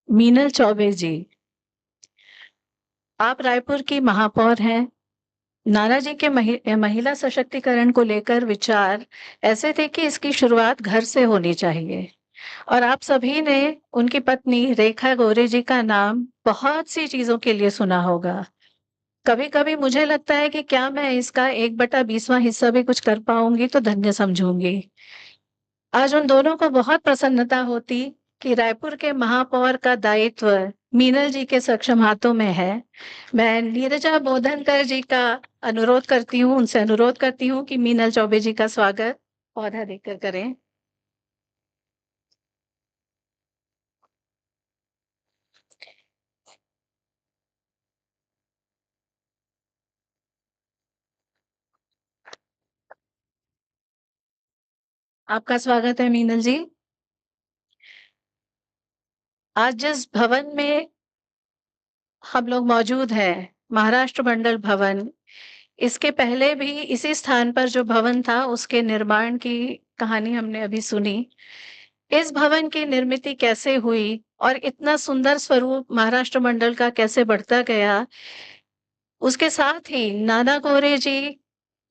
मीनल चौबे जी, आप रायपुर की महापौर हैं। नाना जी के महिला सशक्तिकरण को लेकर विचार ऐसे थे कि इसकी शुरुआत घर से होनी चाहिए, और आप सभी ने उनकी पत्नी रेखा गोरे जी का नाम बहुत सी चीजों के लिए सुना होगा। कभी कभी मुझे लगता है कि क्या मैं इसका 1/20वां हिस्सा भी कुछ कर पाऊंगी तो धन्य समझूंगी। आज उन दोनों को बहुत प्रसन्नता होती कि रायपुर के महापौर का दायित्व मीनल जी के सक्षम हाथों में है। मैं नीरजा बोधनकर जी का उनसे अनुरोध करती हूँ कि मीनल चौबे जी का स्वागत पौधा देकर करें। आपका स्वागत है मीनल जी। आज जिस भवन में हम लोग मौजूद हैं, महाराष्ट्र मंडल भवन, इसके पहले भी इसी स्थान पर जो भवन था उसके निर्माण की कहानी हमने अभी सुनी। इस भवन की निर्मिति कैसे हुई और इतना सुंदर स्वरूप महाराष्ट्र मंडल का कैसे बढ़ता गया, उसके साथ ही नाना कोरे जी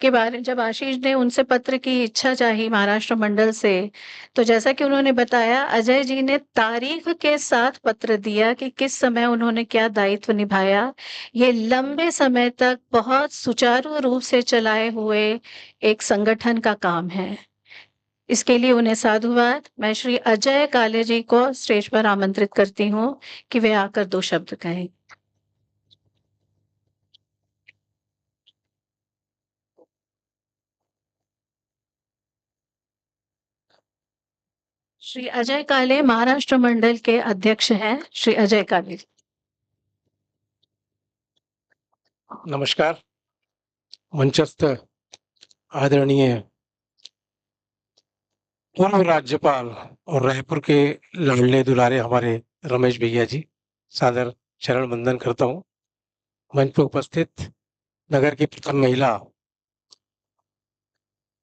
के बारे जब आशीष ने उनसे पत्र की इच्छा चाही महाराष्ट्र मंडल से, तो जैसा कि उन्होंने बताया, अजय जी ने तारीख के साथ पत्र दिया कि किस समय उन्होंने क्या दायित्व निभाया। ये लंबे समय तक बहुत सुचारू रूप से चलाए हुए एक संगठन का काम है। इसके लिए उन्हें साधुवाद। मैं श्री अजय काले जी को स्टेज पर आमंत्रित करती हूँ कि वे आकर 2 शब्द कहें। श्री अजय काले महाराष्ट्र मंडल के अध्यक्ष हैं। श्री अजय काले। नमस्कार। मंचस्थ आदरणीय पूर्व राज्यपाल और रायपुर के लाडले दुलारे हमारे रमेश भैया जी, सादर चरण वंदन करता हूँ। मंच पर उपस्थित नगर की प्रथम महिला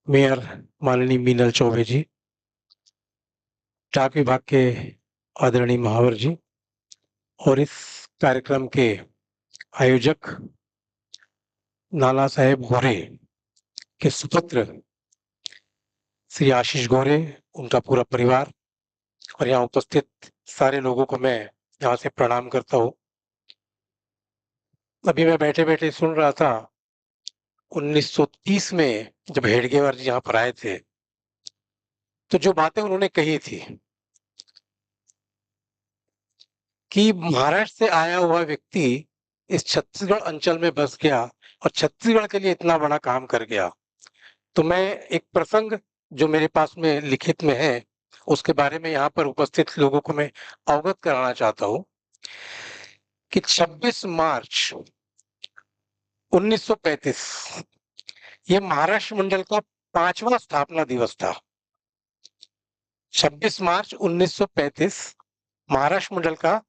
मेयर माननीय मीनल चौबे जी, डाक विभाग के आदरणीय महावर जी और इस कार्यक्रम के आयोजक नाना साहेब गोरे के सुपुत्र श्री आशीष गोरे, उनका पूरा परिवार और यहाँ उपस्थित सारे लोगों को मैं यहाँ से प्रणाम करता हूँ। अभी मैं बैठे-बैठे सुन रहा था 1930 में जब हेडगेवार जी यहाँ पर आए थे, तो जो बातें उन्होंने कही थी कि महाराष्ट्र से आया हुआ व्यक्ति इस छत्तीसगढ़ अंचल में बस गया और छत्तीसगढ़ के लिए इतना बड़ा काम कर गया। तो मैं एक प्रसंग जो मेरे पास में लिखित में है, उसके बारे में यहाँ पर उपस्थित लोगों को मैं अवगत कराना चाहता हूँ कि 26 मार्च 1935 ये महाराष्ट्र मंडल का 5वां स्थापना दिवस था। 26 मार्च 1935 महाराष्ट्र मंडल का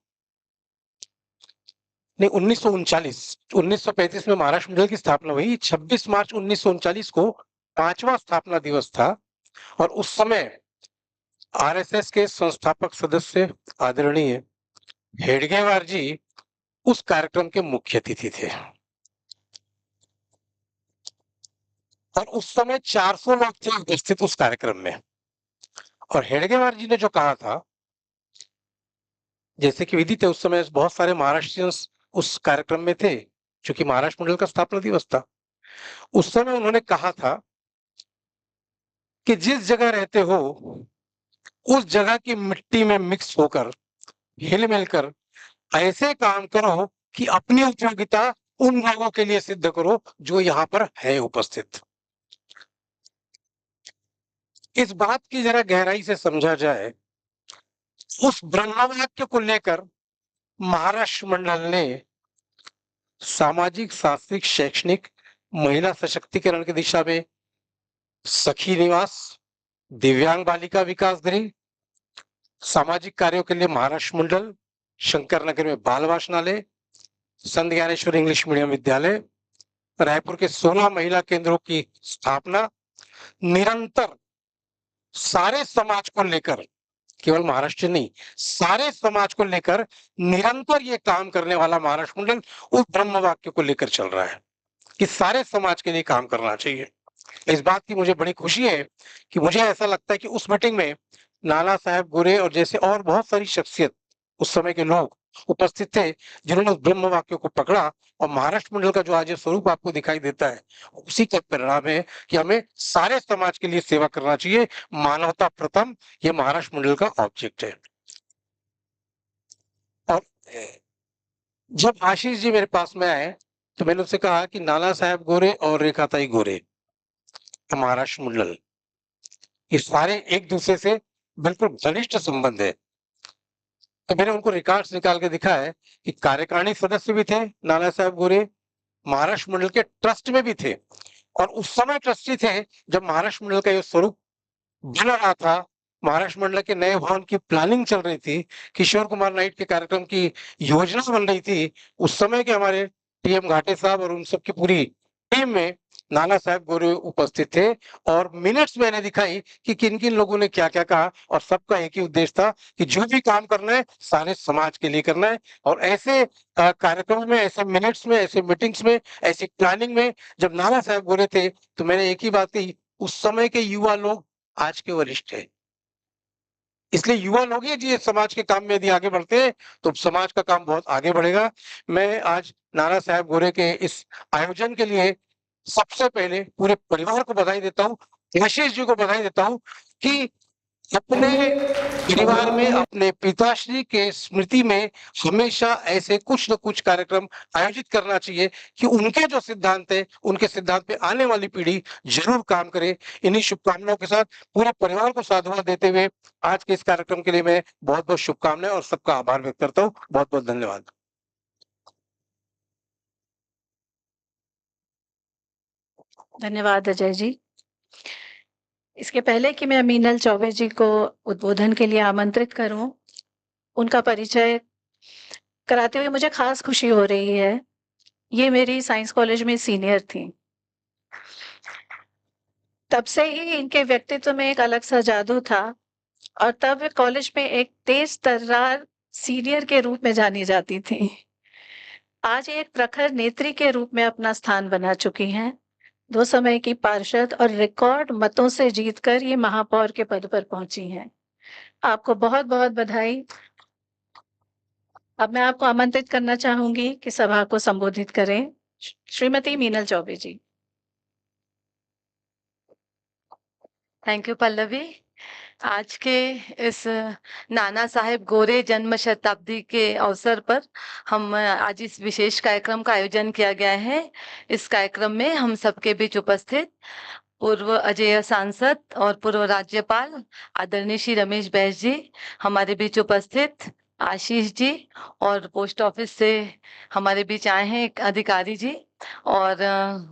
नहीं 1939 में महाराष्ट्र मंडल की स्थापना हुई। 26 मार्च 1939 को 5वां स्थापना दिवस था और उस समय आरएसएस के संस्थापक सदस्य आदरणीय हेडगेवार जी उस कार्यक्रम के मुख्य अतिथि थे और उस समय 400 लोग थे उपस्थित उस कार्यक्रम में। और हेडगेवार जी ने जो कहा था, जैसे कि विदित है उस समय बहुत सारे महाराष्ट्रियंस उस कार्यक्रम में थे, क्योंकि महाराष्ट्र मंडल का स्थापना दिवस था। उस समय उन्होंने कहा था कि जिस जगह रहते हो उस जगह की मिट्टी में मिक्स होकर हिल मिलकर ऐसे काम करो कि अपनी उपयोगिता उन लोगों के लिए सिद्ध करो जो यहाँ पर है उपस्थित। इस बात की जरा गहराई से समझा जाए, उस ब्रह्मवाक्य को लेकर महाराष्ट्र मंडल ने सामाजिक, सात्विक, शैक्षणिक, महिला सशक्तिकरण की दिशा में सखी निवास, दिव्यांग बालिका विकास गृह, सामाजिक कार्यों के लिए महाराष्ट्र मंडल, शंकर नगर में बाल वाचनालय, संत ज्ञानेश्वर इंग्लिश मीडियम विद्यालय, रायपुर के 16 महिला केंद्रों की स्थापना, निरंतर सारे समाज को लेकर, केवल महाराष्ट्र नहीं, सारे समाज को लेकर निरंतर ये काम करने वाला महाराष्ट्र मंडल उस ब्रह्म वाक्य को लेकर चल रहा है कि सारे समाज के लिए काम करना चाहिए। इस बात की मुझे बड़ी खुशी है कि मुझे ऐसा लगता है कि उस मीटिंग में नाना साहेब गोरे और जैसे और बहुत सारी शख्सियत उस समय के लोग उपस्थित थे, जिन्होंने उस ब्रह्म वाक्य को पकड़ा और महाराष्ट्र मंडल का जो आज ये स्वरूप आपको दिखाई देता है, उसी का परिणाम है कि हमें सारे समाज के लिए सेवा करना चाहिए। मानवता प्रथम, ये महाराष्ट्र मंडल का ऑब्जेक्ट है। और जब आशीष जी मेरे पास में आए तो मैंने उनसे कहा कि नाना साहेब गोरे और रेखाताई गोरे, महाराष्ट्र मंडल, ये सारे एक दूसरे से बिल्कुल घनिष्ठ संबंध है। तो मैंने उनको रिकॉर्ड्स निकाल के दिखा है कि कार्यकारिणी सदस्य भी थे नाना साहेब गोरे, महाराष्ट्र मंडल के ट्रस्ट में भी थे और उस समय ट्रस्टी थे जब महाराष्ट्र मंडल का ये स्वरूप बन रहा था। महाराष्ट्र मंडल के नए भवन की प्लानिंग चल रही थी, किशोर कुमार नाइट के कार्यक्रम की योजना बन रही थी। उस समय के हमारे टीएम घाटे साहब और उन सबकी पूरी टीम में नाना साहेब गोरे उपस्थित थे और मिनट्स मैंने दिखाई कि किन किन लोगों ने क्या क्या कहा और सबका एक ही उद्देश्य था कि जो भी काम करना है सारे समाज के लिए करना है। और ऐसे कार्यक्रमों में, ऐसे मिनट्स में, ऐसे मीटिंग्स में, ऐसी प्लानिंग में जब नाना साहेब गोरे थे तो मैंने एक ही बात कही, उस समय के युवा लोग आज के वरिष्ठ है, इसलिए युवा लोग ही जी समाज के काम में यदि आगे बढ़ते हैं तो समाज का काम बहुत आगे बढ़ेगा। मैं आज नाना साहेब गोरे के इस आयोजन के लिए सबसे पहले पूरे परिवार को बधाई देता हूँ, आशीष जी को बधाई देता हूँ कि अपने परिवार में अपने पिताश्री के स्मृति में हमेशा ऐसे कुछ न कुछ कार्यक्रम आयोजित करना चाहिए कि उनके जो सिद्धांत है, उनके सिद्धांत पे आने वाली पीढ़ी जरूर काम करे। इन्हीं शुभकामनाओं के साथ पूरे परिवार को साधुवाद देते हुए आज के इस कार्यक्रम के लिए मैं बहुत बहुत शुभकामनाएं और सबका आभार व्यक्त करता हूँ। बहुत बहुत धन्यवाद। धन्यवाद अजय जी। इसके पहले कि मैं मीनल चौबे जी को उद्बोधन के लिए आमंत्रित करूं, उनका परिचय कराते हुए मुझे खास खुशी हो रही है। ये मेरी साइंस कॉलेज में सीनियर थी। तब से ही इनके व्यक्तित्व में एक अलग सा जादू था और तब वे कॉलेज में एक तेज तर्रार सीनियर के रूप में जानी जाती थी। आज एक प्रखर नेत्री के रूप में अपना स्थान बना चुकी हैं। 2 समय की पार्षद और रिकॉर्ड मतों से जीतकर ये महापौर के पद पर पहुंची हैं। आपको बहुत-बहुत बधाई। अब मैं आपको आमंत्रित करना चाहूंगी कि सभा को संबोधित करें श्रीमती मीनल चौबे जी। Thank you Pallavi. आज के इस नाना साहेब गोरे जन्म शताब्दी के अवसर पर हम आज इस विशेष कार्यक्रम का आयोजन किया गया है। इस कार्यक्रम में हम सबके बीच उपस्थित पूर्व अजेय सांसद और पूर्व राज्यपाल आदरणीय श्री रमेश बैस जी, हमारे बीच उपस्थित आशीष जी और पोस्ट ऑफिस से हमारे बीच आए हैं एक अधिकारी जी और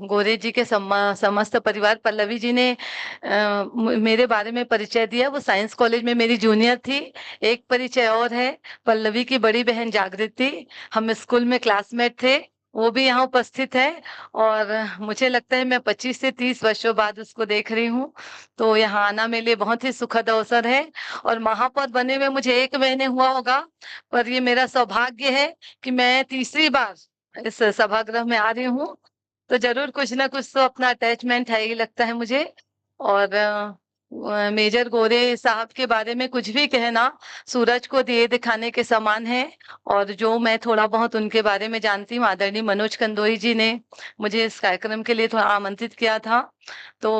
गोरे जी के समस्त परिवार। पल्लवी जी ने मेरे बारे में परिचय दिया, वो साइंस कॉलेज में मेरी जूनियर थी। एक परिचय और है, पल्लवी की बड़ी बहन जागृति, हम स्कूल में क्लासमेट थे, वो भी यहाँ उपस्थित है और मुझे लगता है मैं 25 से 30 वर्षों बाद उसको देख रही हूँ, तो यहाँ आना मेरे लिए बहुत ही सुखद अवसर है। और महापौर बने हुए मुझे 1 महीने हुआ होगा, पर ये मेरा सौभाग्य है कि मैं तीसरी बार इस सभागृह में आ रही हूँ, तो जरूर कुछ ना कुछ तो अपना अटैचमेंट है ही लगता है मुझे। और मेजर गोरे साहब के बारे में कुछ भी कहना सूरज को दिए दिखाने के समान है। और जो मैं थोड़ा बहुत उनके बारे में जानती हूँ, आदरणीय मनोज कंदोई जी ने मुझे इस कार्यक्रम के लिए थोड़ा आमंत्रित किया था। तो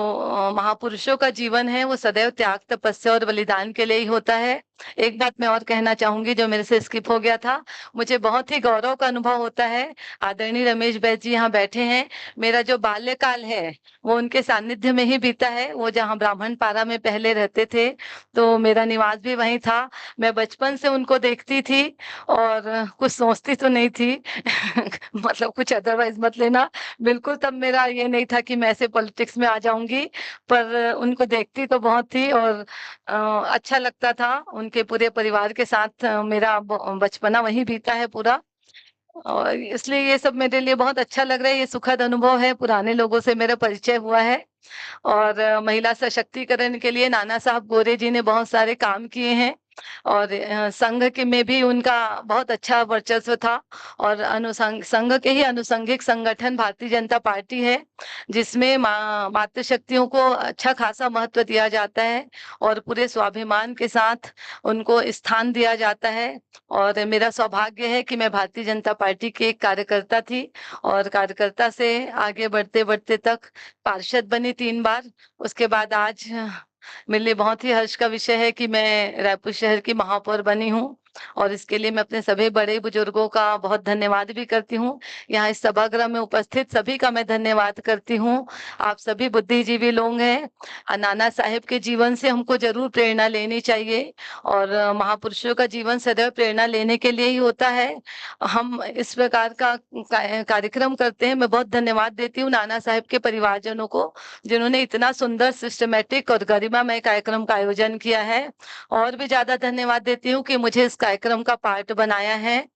महापुरुषों का जीवन है वो सदैव त्याग, तपस्या और बलिदान के लिए ही होता है। एक बात मैं और कहना चाहूंगी जो मेरे से स्किप हो गया था, मुझे बहुत ही गौरव का अनुभव होता है। आदरणीय रमेश बैस जी यहाँ बैठे हैं, मेरा जो बाल्यकाल है वो उनके सानिध्य में ही बीता है। वो जहाँ ब्राह्मण पारा में पहले रहते थे, तो मेरा निवास भी वहीं था। मैं बचपन से उनको देखती थी और कुछ सोचती तो नहीं थी मतलब कुछ अदरवाइज मत लेना, बिल्कुल तब मेरा ये नहीं था कि मैं ऐसे पॉलिटिक्स में आ जाऊंगी, पर उनको देखती तो बहुत थी और अच्छा लगता था। उनके पूरे परिवार के साथ मेरा बचपना वहीं बीता है पूरा, और इसलिए ये सब मेरे लिए बहुत अच्छा लग रहा है। ये सुखद अनुभव है, पुराने लोगों से मेरा परिचय हुआ है। और महिला सशक्तिकरण के लिए नाना साहब गोरे जी ने बहुत सारे काम किए हैं और संघ के में भी उनका बहुत अच्छा वर्चस्व था। और संघ के ही अनुसंघिक संगठन भारतीय जनता पार्टी है, जिसमें मातृशक्तियों को अच्छा खासा महत्व दिया जाता है और पूरे स्वाभिमान के साथ उनको स्थान दिया जाता है। और मेरा सौभाग्य है कि मैं भारतीय जनता पार्टी की एक कार्यकर्ता थी और कार्यकर्ता से आगे बढ़ते बढ़ते तक पार्षद बनी 3 बार। उसके बाद आज मेरे लिए बहुत ही हर्ष का विषय है कि मैं रायपुर शहर की महापौर बनी हूँ और इसके लिए मैं अपने सभी बड़े बुजुर्गों का बहुत धन्यवाद भी करती हूँ। यहाँ इस सभागृह में उपस्थित सभी का मैं धन्यवाद करती हूँ। आप सभी बुद्धिजीवी लोग हैं। नाना साहेब के जीवन से हमको जरूर प्रेरणा लेनी चाहिए और महापुरुषों का जीवन सदैव प्रेरणा लेने के लिए ही होता है। हम इस प्रकार का कार्यक्रम करते हैं। मैं बहुत धन्यवाद देती हूँ नाना साहेब के परिवारजनों को, जिन्होंने इतना सुंदर सिस्टमेटिक और गरिमामय कार्यक्रम का आयोजन किया है। और भी ज्यादा धन्यवाद देती हूँ कि मुझे इस कार्यक्रम का पार्ट बनाया है।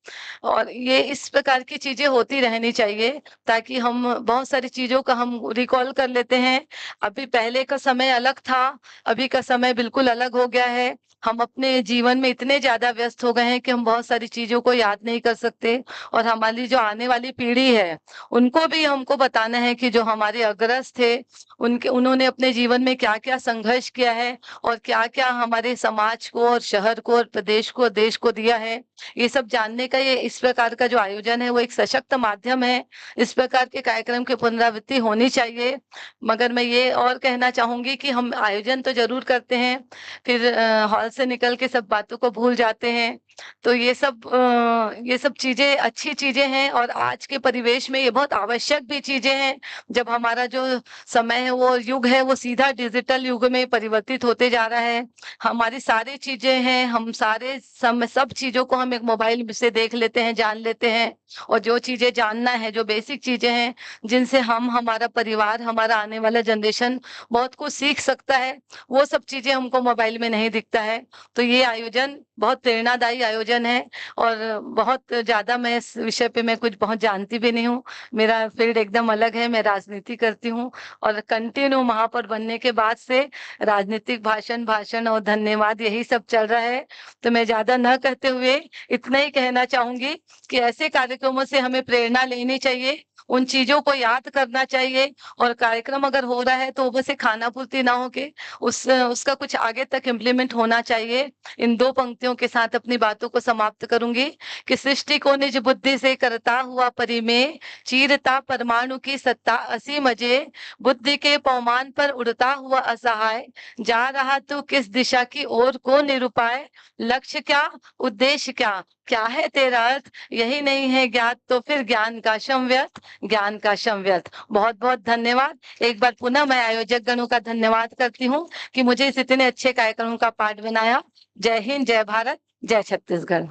और ये इस प्रकार की चीजें होती रहनी चाहिए ताकि हम बहुत सारी चीजों का हम रिकॉल कर लेते हैं। अभी पहले का समय अलग था, अभी का समय बिल्कुल अलग हो गया है। हम अपने जीवन में इतने ज्यादा व्यस्त हो गए हैं कि हम बहुत सारी चीजों को याद नहीं कर सकते। और हमारी जो आने वाली पीढ़ी है उनको भी हमको बताना है कि जो हमारे अग्रज थे उन्होंने अपने जीवन में क्या क्या संघर्ष किया है और क्या क्या हमारे समाज को और शहर को और प्रदेश को देश को दिया है। ये सब जानने का ये इस प्रकार का जो आयोजन है वो एक सशक्त माध्यम है। इस प्रकार के कार्यक्रम की पुनरावृत्ति होनी चाहिए। मगर मैं ये और कहना चाहूंगी कि हम आयोजन तो जरूर करते हैं, फिर हॉल से निकल के सब बातों को भूल जाते हैं। तो ये सब चीजें अच्छी चीजें हैं और आज के परिवेश में ये बहुत आवश्यक भी चीजें हैं। जब हमारा जो समय है वो युग है वो सीधा डिजिटल युग में परिवर्तित होते जा रहा है। हमारी सारी चीजें हैं, हम सारे सब चीजों को हम एक मोबाइल से देख लेते हैं, जान लेते हैं। और जो चीजें जानना है, जो बेसिक चीजें हैं जिनसे हम, हमारा परिवार, हमारा आने वाला जनरेशन बहुत कुछ सीख सकता है, वो सब चीजें हमको मोबाइल में नहीं दिखता है। तो ये आयोजन बहुत प्रेरणादायी आयोजन है और बहुत ज्यादा मैं इस विषय पे मैं कुछ बहुत जानती भी नहीं हूँ। मेरा फील्ड एकदम अलग है, मैं राजनीति करती हूँ और कंटिन्यू महापौर बनने के बाद से राजनीतिक भाषण और धन्यवाद यही सब चल रहा है। तो मैं ज्यादा न कहते हुए इतना ही कहना चाहूंगी कि ऐसे कार्यक्रमों से हमें प्रेरणा लेनी चाहिए, उन चीजों को याद करना चाहिए और कार्यक्रम अगर हो रहा है तो वो बस एक खाना पूर्ति ना हो के उसका कुछ आगे तक इम्प्लीमेंट होना चाहिए। इन 2 पंक्तियों के साथ अपनी बातों को समाप्त करूंगी कि सृष्टि को निज बुद्धि से करता हुआ परिमेय, चीरता परमाणु की सत्ता असीम अजय, बुद्धि के पौमान पर उड़ता हुआ असहाय, जा रहा तू किस दिशा की ओर को निरूपाय, लक्ष्य क्या, उद्देश्य क्या, क्या है तेरा अर्थ, यही नहीं है ज्ञात तो फिर ज्ञान का शम व्यर्थ, ज्ञान का शम व्यर्थ। बहुत बहुत धन्यवाद। एक बार पुनः मैं आयोजक गणों का धन्यवाद करती हूँ कि मुझे इस इतने अच्छे कार्यक्रम का पार्ट बनाया। जय हिंद, जय भारत, जय छत्तीसगढ़।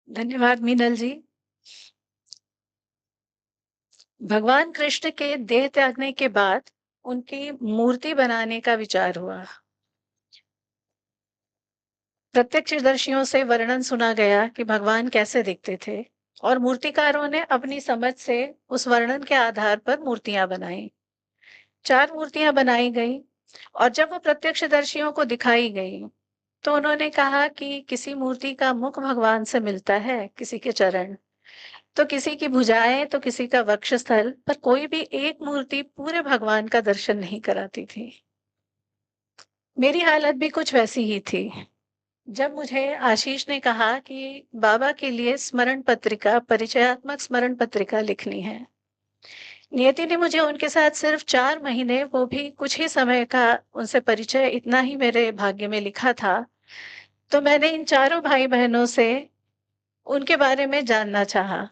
धन्यवाद मीनल जी। भगवान कृष्ण के देह त्यागने के बाद उनकी मूर्ति बनाने का विचार हुआ। प्रत्यक्षदर्शियों से वर्णन सुना गया कि भगवान कैसे दिखते थे और मूर्तिकारों ने अपनी समझ से उस वर्णन के आधार पर मूर्तियां बनाई। 4 मूर्तियां बनाई गई और जब वो प्रत्यक्षदर्शियों को दिखाई गई तो उन्होंने कहा कि किसी मूर्ति का मुख भगवान से मिलता है, किसी के चरण, तो किसी की भुजाएं, तो किसी का वक्षस्थल, पर कोई भी एक मूर्ति पूरे भगवान का दर्शन नहीं कराती थी। मेरी हालत भी कुछ वैसी ही थी। जब मुझे आशीष ने कहा कि बाबा के लिए स्मरण पत्रिका, परिचयात्मक स्मरण पत्रिका लिखनी है। नियति ने मुझे उनके साथ सिर्फ 4 महीने, वो भी कुछ ही समय का उनसे परिचय, इतना ही मेरे भाग्य में लिखा था। तो मैंने इन चारों भाई बहनों से उनके बारे में जानना चाहा।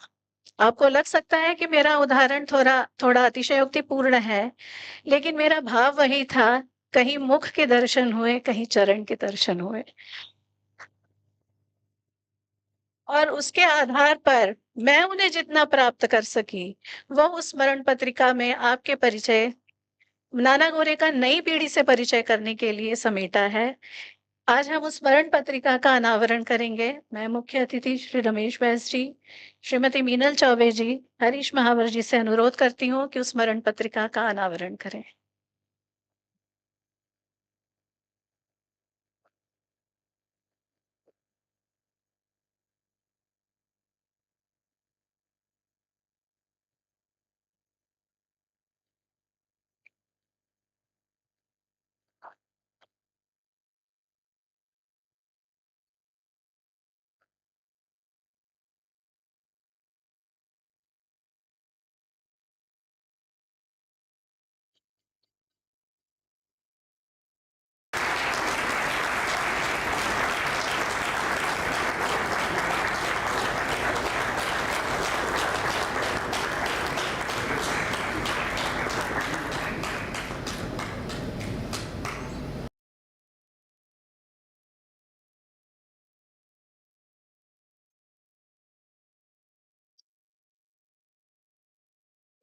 आपको लग सकता है कि मेरा उदाहरण थोड़ा अतिशयोक्तिपूर्ण है, लेकिन मेरा भाव वही था, कहीं मुख के दर्शन हुए, कहीं चरण के दर्शन हुए। और उसके आधार पर मैं उन्हें जितना प्राप्त कर सकी, वो उस स्मरण पत्रिका में आपके परिचय, नाना गोरे का नई पीढ़ी से परिचय करने के लिए समेटा है। आज हम उस स्मरण पत्रिका का अनावरण करेंगे। मैं मुख्य अतिथि श्री रमेश बैस जी, श्रीमती मीनल चौबे जी, हरीश महावर जी से अनुरोध करती हूँ कि उस स्मरण पत्रिका का अनावरण करें।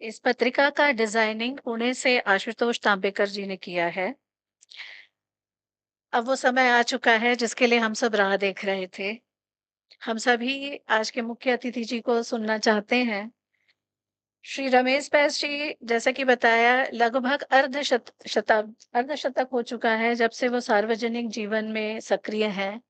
इस पत्रिका का डिजाइनिंग पुणे से आशुतोष तांबेकर जी ने किया है। अब वो समय आ चुका है जिसके लिए हम सब राह देख रहे थे। हम सभी आज के मुख्य अतिथि जी को सुनना चाहते हैं। श्री रमेश बैस जी, जैसा कि बताया, लगभग अर्धशतक हो चुका है जब से वो सार्वजनिक जीवन में सक्रिय हैं।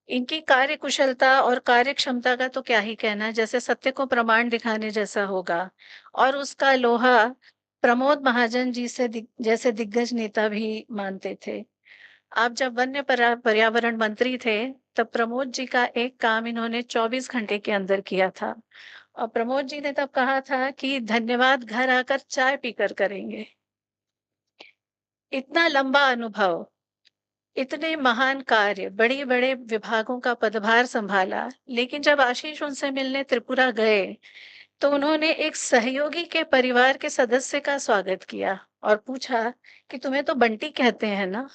इनकी कार्य कुशलता और कार्य क्षमता का तो क्या ही कहना, जैसे सत्य को प्रमाण दिखाने जैसा होगा। और उसका लोहा प्रमोद महाजन जी से जैसे दिग्गज नेता भी मानते थे। आप जब पर्यावरण मंत्री थे, तब प्रमोद जी का एक काम इन्होंने 24 घंटे के अंदर किया था। और प्रमोद जी ने तब कहा था कि धन्यवाद घर आकर चाय पीकर करेंगे। इतना लंबा अनुभव, इतने महान कार्य, बड़े-बड़े विभागों का पदभार संभाला, लेकिन जब आशीष उनसे मिलने त्रिपुरा गए, तो उन्होंने एक सहयोगी के परिवार के सदस्य का स्वागत किया और पूछा कि तुम्हें तो बंटी कहते हैं ना?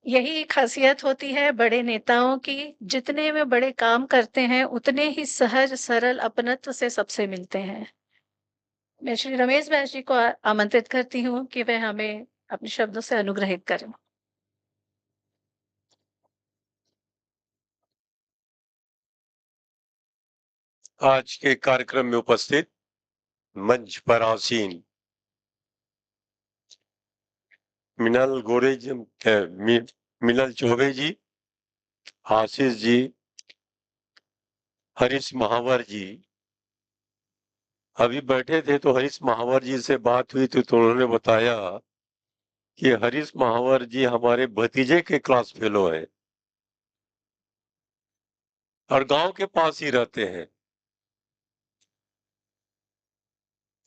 यही खासियत होती है बड़े नेताओं की, जितने वे बड़े काम करते हैं, उतने ही सहज, सरल अपनत्व से सबसे मिलते हैं। मैं श्री रमेश बैस जी को आमंत्रित करती हूँ कि वह हमें अपने शब्दों से अनुग्रहित करें। आज के कार्यक्रम में उपस्थित मंच पर आसीन मिनल गोरे जी, मिनल चौबे जी, आशीष जी, हरीश महावर जी, अभी बैठे थे तो हरीश महावर जी से बात हुई तो उन्होंने बताया कि हरीश महावर जी हमारे भतीजे के क्लास फेलो हैं और गांव के पास ही रहते हैं।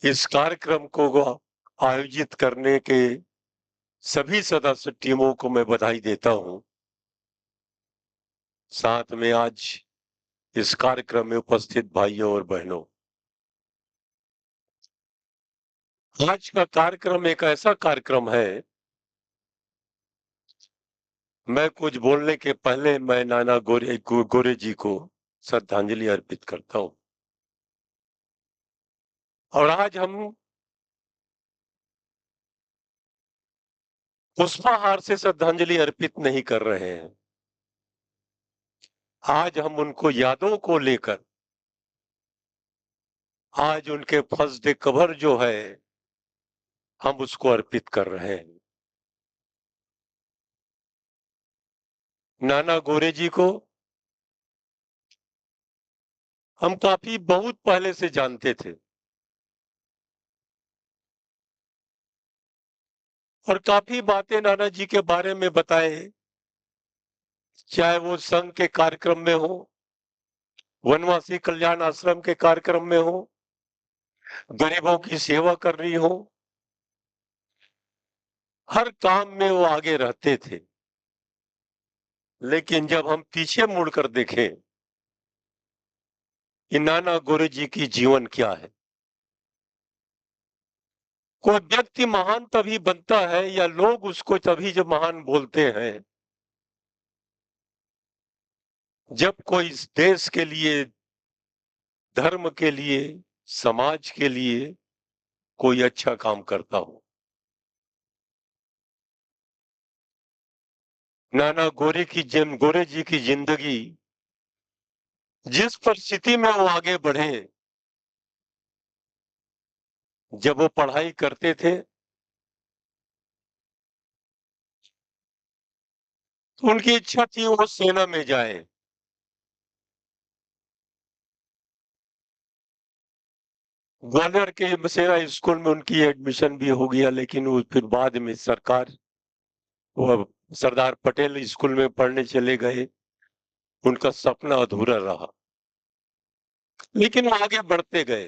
इस कार्यक्रम को आयोजित करने के सभी सदस्य टीमों को मैं बधाई देता हूं। साथ में आज इस कार्यक्रम में उपस्थित भाइयों और बहनों, आज का कार्यक्रम एक ऐसा कार्यक्रम है, मैं कुछ बोलने के पहले मैं नाना गोरे जी को श्रद्धांजलि अर्पित करता हूं। और आज हम पुष्पाहार से श्रद्धांजलि अर्पित नहीं कर रहे हैं, आज हम उनको यादों को लेकर आज उनके फर्स्ट डे कवर जो है हम उसको अर्पित कर रहे हैं। नाना गोरे जी को हम काफी बहुत पहले से जानते थे और काफी बातें नाना जी के बारे में बताए, चाहे वो संघ के कार्यक्रम में हो, वनवासी कल्याण आश्रम के कार्यक्रम में हो, गरीबों की सेवा करनी हो, हर काम में वो आगे रहते थे। लेकिन जब हम पीछे मुड़कर देखें कि नाना गोरे जी की जीवन क्या है, कोई व्यक्ति महान तभी बनता है या लोग उसको तभी जब महान बोलते हैं जब कोई इस देश के लिए, धर्म के लिए, समाज के लिए कोई अच्छा काम करता हो। नाना गोरे जी की जिंदगी जिस परिस्थिति में वो आगे बढ़े, जब वो पढ़ाई करते थे तो उनकी इच्छा थी वो सेना में जाए। ग्वालियर के सेना स्कूल में उनकी एडमिशन भी हो गया, लेकिन वो फिर बाद में वो सरदार पटेल स्कूल में पढ़ने चले गए, उनका सपना अधूरा रहा, लेकिन वो आगे बढ़ते गए।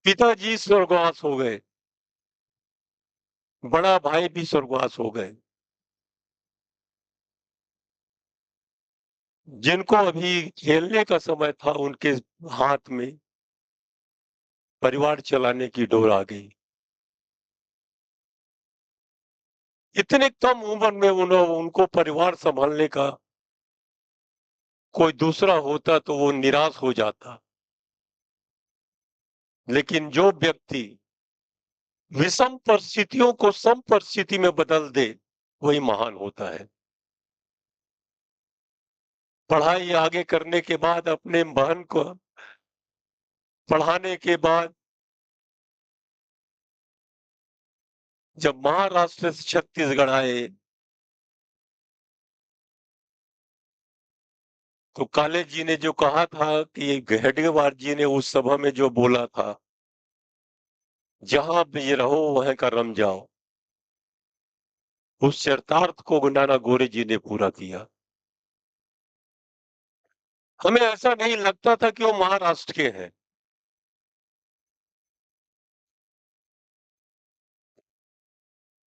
पिताजी स्वर्गवास हो गए, बड़ा भाई भी स्वर्गवास हो गए। जिनको अभी खेलने का समय था उनके हाथ में परिवार चलाने की डोर आ गई। इतने कम उम्र में उनको परिवार संभालने का कोई दूसरा होता तो वो निराश हो जाता, लेकिन जो व्यक्ति विषम परिस्थितियों को सम परिस्थिति में बदल दे वही महान होता है। पढ़ाई आगे करने के बाद, अपने बहन को पढ़ाने के बाद जब महाराष्ट्र से छत्तीसगढ़ आए तो काले जी ने जो कहा था कि हेडगेवार जी ने उस सभा में जो बोला था, जहां भी रहो वहां का रम जाओ, उस चरितार्थ को नाना गोरे जी ने पूरा किया। हमें ऐसा नहीं लगता था कि वो महाराष्ट्र के हैं।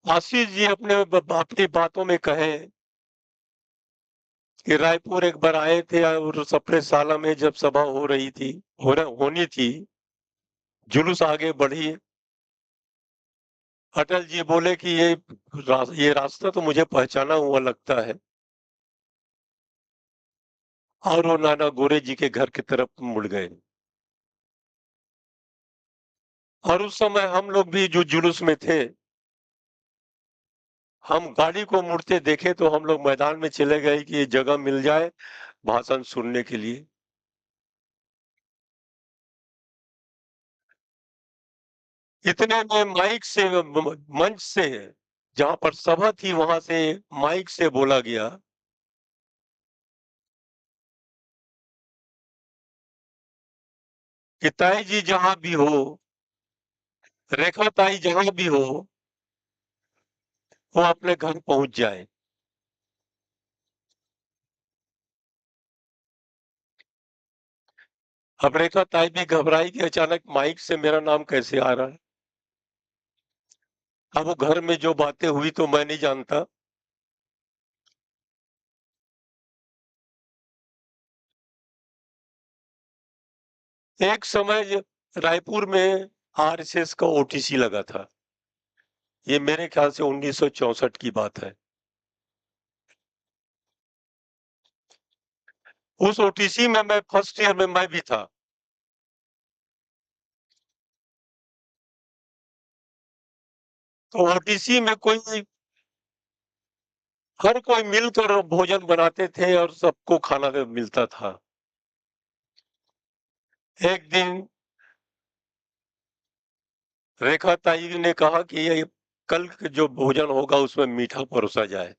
आशीष जी अपनी बातों में कहे कि रायपुर एक बार आए थे और सपने साला में जब सभा हो रही थी, होनी थी, जुलूस आगे बढ़ी, अटल जी बोले कि ये रास्ता तो मुझे पहचाना हुआ लगता है, और वो नाना गोरे जी के घर की तरफ मुड़ गए। और उस समय हम लोग भी जो जुलूस में थे, हम गाड़ी को मुड़ते देखे तो हम लोग मैदान में चले गए कि ये जगह मिल जाए भाषण सुनने के लिए। इतने में माइक से मंच से, जहां पर सभा थी वहां से माइक से बोला गया कि ताई जी जहां भी हो, रेखा ताई जहां भी हो, वो अपने घर पहुंच जाए। अब रेखा ताई भी घबराई कि अचानक माइक से मेरा नाम कैसे आ रहा है। अब वो घर में जो बातें हुई तो मैं नहीं जानता। एक समय रायपुर में आरएसएस का ओटीसी लगा था। ये मेरे ख्याल से 1964 की बात है। उस ओटीसी में मैं फर्स्ट ईयर में मैं भी था। तो ओटीसी में हर कोई मिलकर भोजन बनाते थे और सबको खाना मिलता था। एक दिन रेखा ताई ने कहा कि ये कल जो भोजन होगा उसमें मीठा परोसा जाए।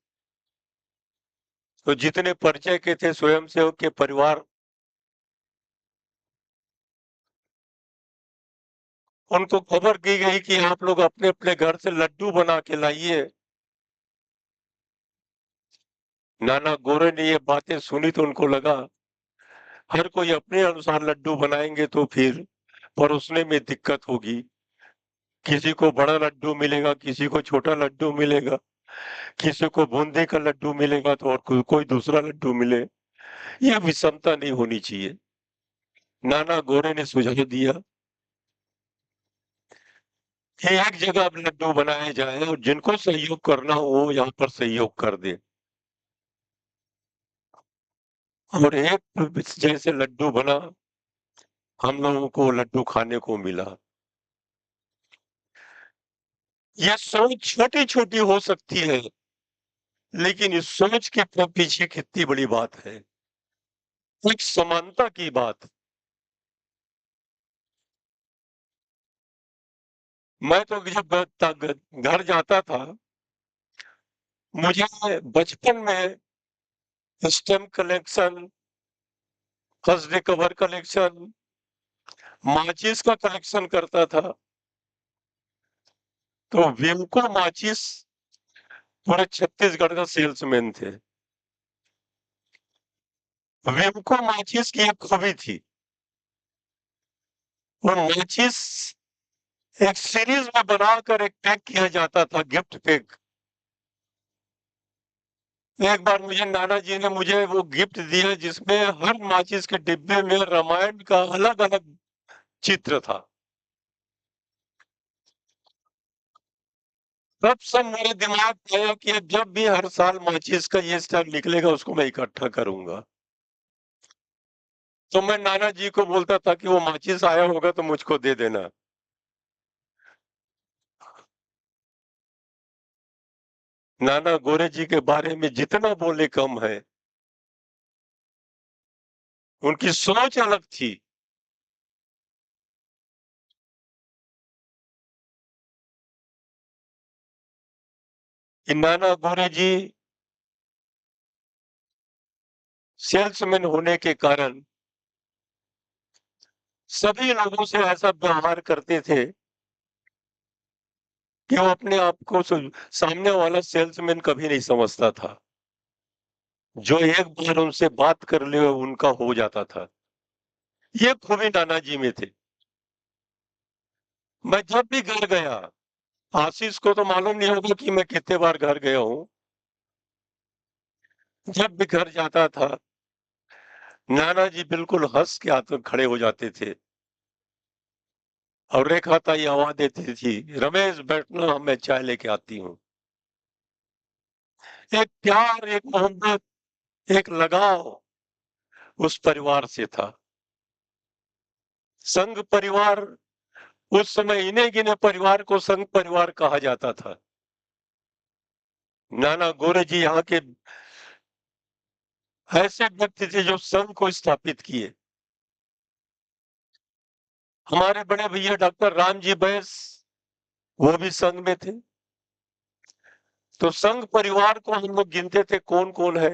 तो जितने परिचय के थे स्वयंसेवक के परिवार, उनको खबर की गई कि आप लोग अपने अपने घर से लड्डू बना के लाइए। नाना गोरे ने ये बातें सुनी तो उनको लगा हर कोई अपने अनुसार लड्डू बनाएंगे तो फिर परोसने में दिक्कत होगी। किसी को बड़ा लड्डू मिलेगा, किसी को छोटा लड्डू मिलेगा, किसी को बूंदी का लड्डू मिलेगा तो और कोई दूसरा लड्डू मिले। यह विषमता नहीं होनी चाहिए। नाना गोरे ने सुझाव दिया कि एक जगह अब लड्डू बनाए जाए और जिनको सहयोग करना हो वो यहाँ पर सहयोग कर दे। और एक जैसे लड्डू बना, हम लोगों को लड्डू खाने को मिला। यह सोच छोटी छोटी हो सकती है, लेकिन इस सोच के पीछे कितनी बड़ी बात है, एक समानता की बात। मैं तो जब घर जाता था, मुझे बचपन में स्टैम्प कलेक्शन, कसडे कवर कलेक्शन, माचिस का कलेक्शन करता था। तो विमको माचिस पूरे छत्तीसगढ़ का सेल्समैन थे। विमको माचिस की एक खूबी थी, वो माचिस एक सीरीज में बनाकर एक पैक किया जाता था, गिफ्ट पैक। एक बार मुझे नाना जी ने मुझे वो गिफ्ट दिया जिसमें हर माचिस के डिब्बे में रामायण का अलग अलग चित्र था। तब सब मेरे दिमाग में आया कि अब जब भी हर साल माचिस का ये स्टाइल निकलेगा उसको मैं इकट्ठा करूंगा। तो मैं नाना जी को बोलता था कि वो माचिस आया होगा तो मुझको दे देना। नाना गोरे जी के बारे में जितना बोले कम है। उनकी सोच अलग थी। कि नाना गोरे जी सेल्समैन होने के कारण सभी लोगों से ऐसा व्यवहार करते थे कि वो अपने आप को सामने वाला सेल्समैन कभी नहीं समझता था। जो एक बार उनसे बात कर ले उनका हो जाता था। ये खूबी नाना जी में थे। मैं जब भी घर गया, आशीष को तो मालूम नहीं होगा कि मैं कितने बार घर गया हूं। जब भी घर जाता था, नाना जी बिल्कुल हंस के आते खड़े हो जाते थे और रेखा ताई आवाज देती थी, रमेश बैठना, मैं चाय लेके आती हूँ। एक प्यार, एक मोहब्बत, एक लगाव उस परिवार से था। संघ परिवार, उस समय इन्हें गिने परिवार को संघ परिवार कहा जाता था। नाना गोरे जी यहाँ के ऐसे व्यक्ति थे जो संघ को स्थापित किए। हमारे बड़े भैया डॉक्टर रामजी बैस, वो भी संघ में थे। तो संघ परिवार को हम लोग गिनते थे कौन कौन है।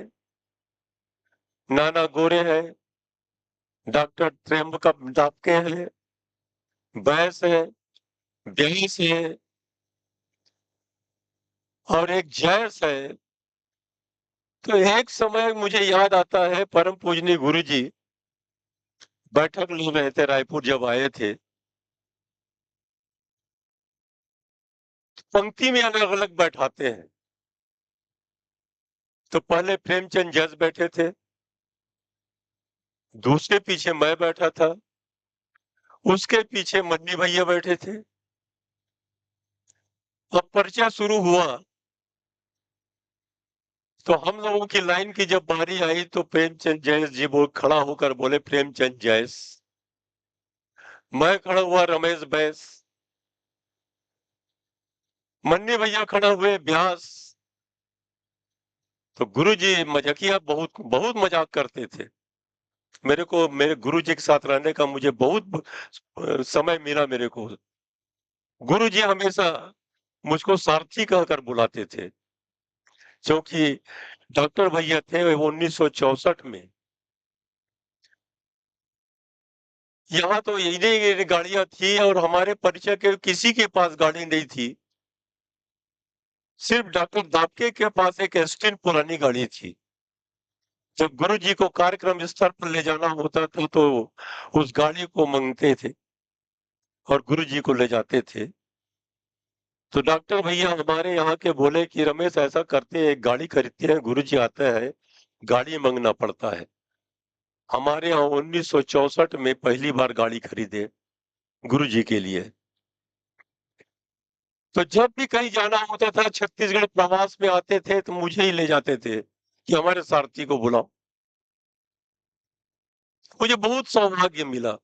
नाना गोरे है, डॉक्टर त्र्यंबक दापके है, बैस है, ब्यास है, और एक जैस है। तो एक समय मुझे याद आता है, परम पूजनीय गुरु जी बैठक ले रहे थे, रायपुर जब आए थे, पंक्ति में अलग अलग बैठाते हैं। तो पहले प्रेमचंद जज बैठे थे, दूसरे पीछे मैं बैठा था, उसके पीछे मन्नी भैया बैठे थे। अब पर्चा शुरू हुआ तो हम लोगों की लाइन की जब बारी आई तो प्रेमचंद जैस जी वो खड़ा होकर बोले, प्रेमचंद जैस। मैं खड़ा हुआ रमेश बैस, मन्नी भैया खड़ा हुए ब्यास। तो गुरु जी मजाकिया बहुत बहुत मजाक करते थे। मेरे को मेरे गुरु जी के साथ रहने का मुझे बहुत समय मिला। मेरे को गुरु जी हमेशा मुझको सारथी कहकर बुलाते थे, क्योंकि डॉक्टर भैया थे 1964 में। यहाँ तो इन्हीं गाड़ियां थी और हमारे परिचय के किसी के पास गाड़ी नहीं थी। सिर्फ डॉक्टर दापके के पास एक एस्टिन पुरानी गाड़ी थी। जब गुरु जी को कार्यक्रम स्थल पर ले जाना होता था तो उस गाड़ी को मांगते थे और गुरु जी को ले जाते थे। तो डॉक्टर भैया हमारे यहाँ के बोले कि रमेश ऐसा करते हैं, एक गाड़ी खरीदते हैं, गुरु जी आते हैं, गाड़ी मांगना पड़ता है। हमारे यहाँ 1964 में पहली बार गाड़ी खरीदे गुरु जी के लिए। तो जब भी कहीं जाना होता था, छत्तीसगढ़ प्रवास में आते थे तो मुझे ही ले जाते थे कि हमारे सारथी को बुलाओ। मुझे बहुत सौभाग्य मिला।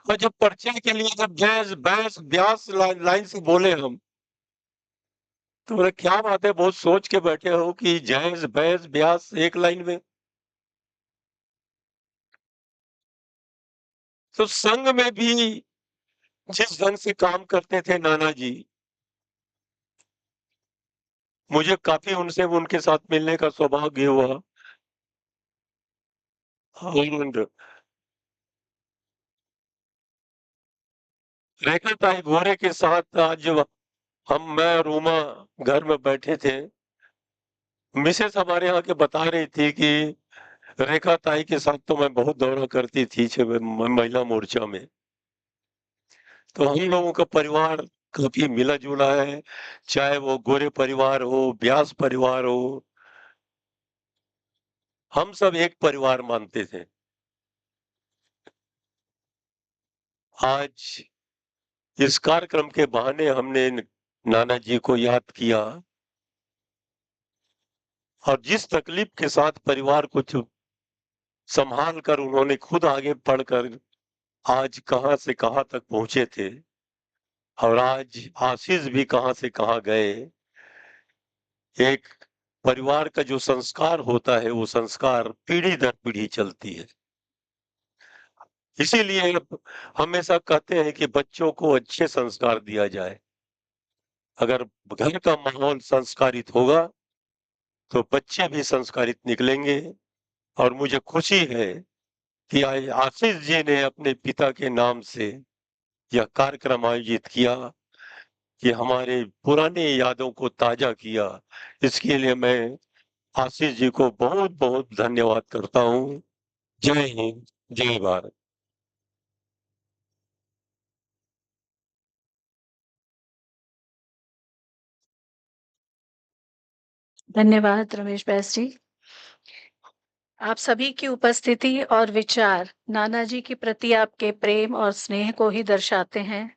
और जब परिचय के लिए जब जैस बैस ब्यास लाइन से बोले हम, तो बोले क्या बात है, बहुत सोच के बैठे हो कि जैस बैस ब्यास एक लाइन में। तो संघ में भी जिस ढंग से काम करते थे नाना जी, मुझे काफी उनसे उनके साथ मिलने का सौभाग्य हुआ। और रेखा ताई गोरे के साथ आज जब मैं और उमा घर में बैठे थे, मिसेस हमारे यहाँ के बता रही थी कि रेखा ताई के साथ तो मैं बहुत दौरा करती थी महिला मोर्चा में। तो हम लोगों का परिवार काफी मिला जुला है, चाहे वो गोरे परिवार हो, ब्यास परिवार हो, हम सब एक परिवार मानते थे। आज इस कार्यक्रम के बहाने हमने नाना जी को याद किया और जिस तकलीफ के साथ परिवार को संभाल कर उन्होंने खुद आगे बढ़कर आज कहां से कहां तक पहुंचे थे, और आज आशीष भी कहां से कहां गए। एक परिवार का जो संस्कार होता है वो संस्कार पीढ़ी दर पीढ़ी चलती है। इसीलिए हमेशा कहते हैं कि बच्चों को अच्छे संस्कार दिया जाए। अगर घर का माहौल संस्कारित होगा तो बच्चे भी संस्कारित निकलेंगे। और मुझे खुशी है कि आज आशीष जी ने अपने पिता के नाम से यह कार्यक्रम आयोजित किया, कि हमारे पुराने यादों को ताजा किया। इसके लिए मैं आशीष जी को बहुत बहुत धन्यवाद करता हूँ। जय हिंद, जय भारत। धन्यवाद रमेश बैस जी। आप सभी की उपस्थिति और विचार नाना जी के प्रति आपके प्रेम और स्नेह को ही दर्शाते हैं।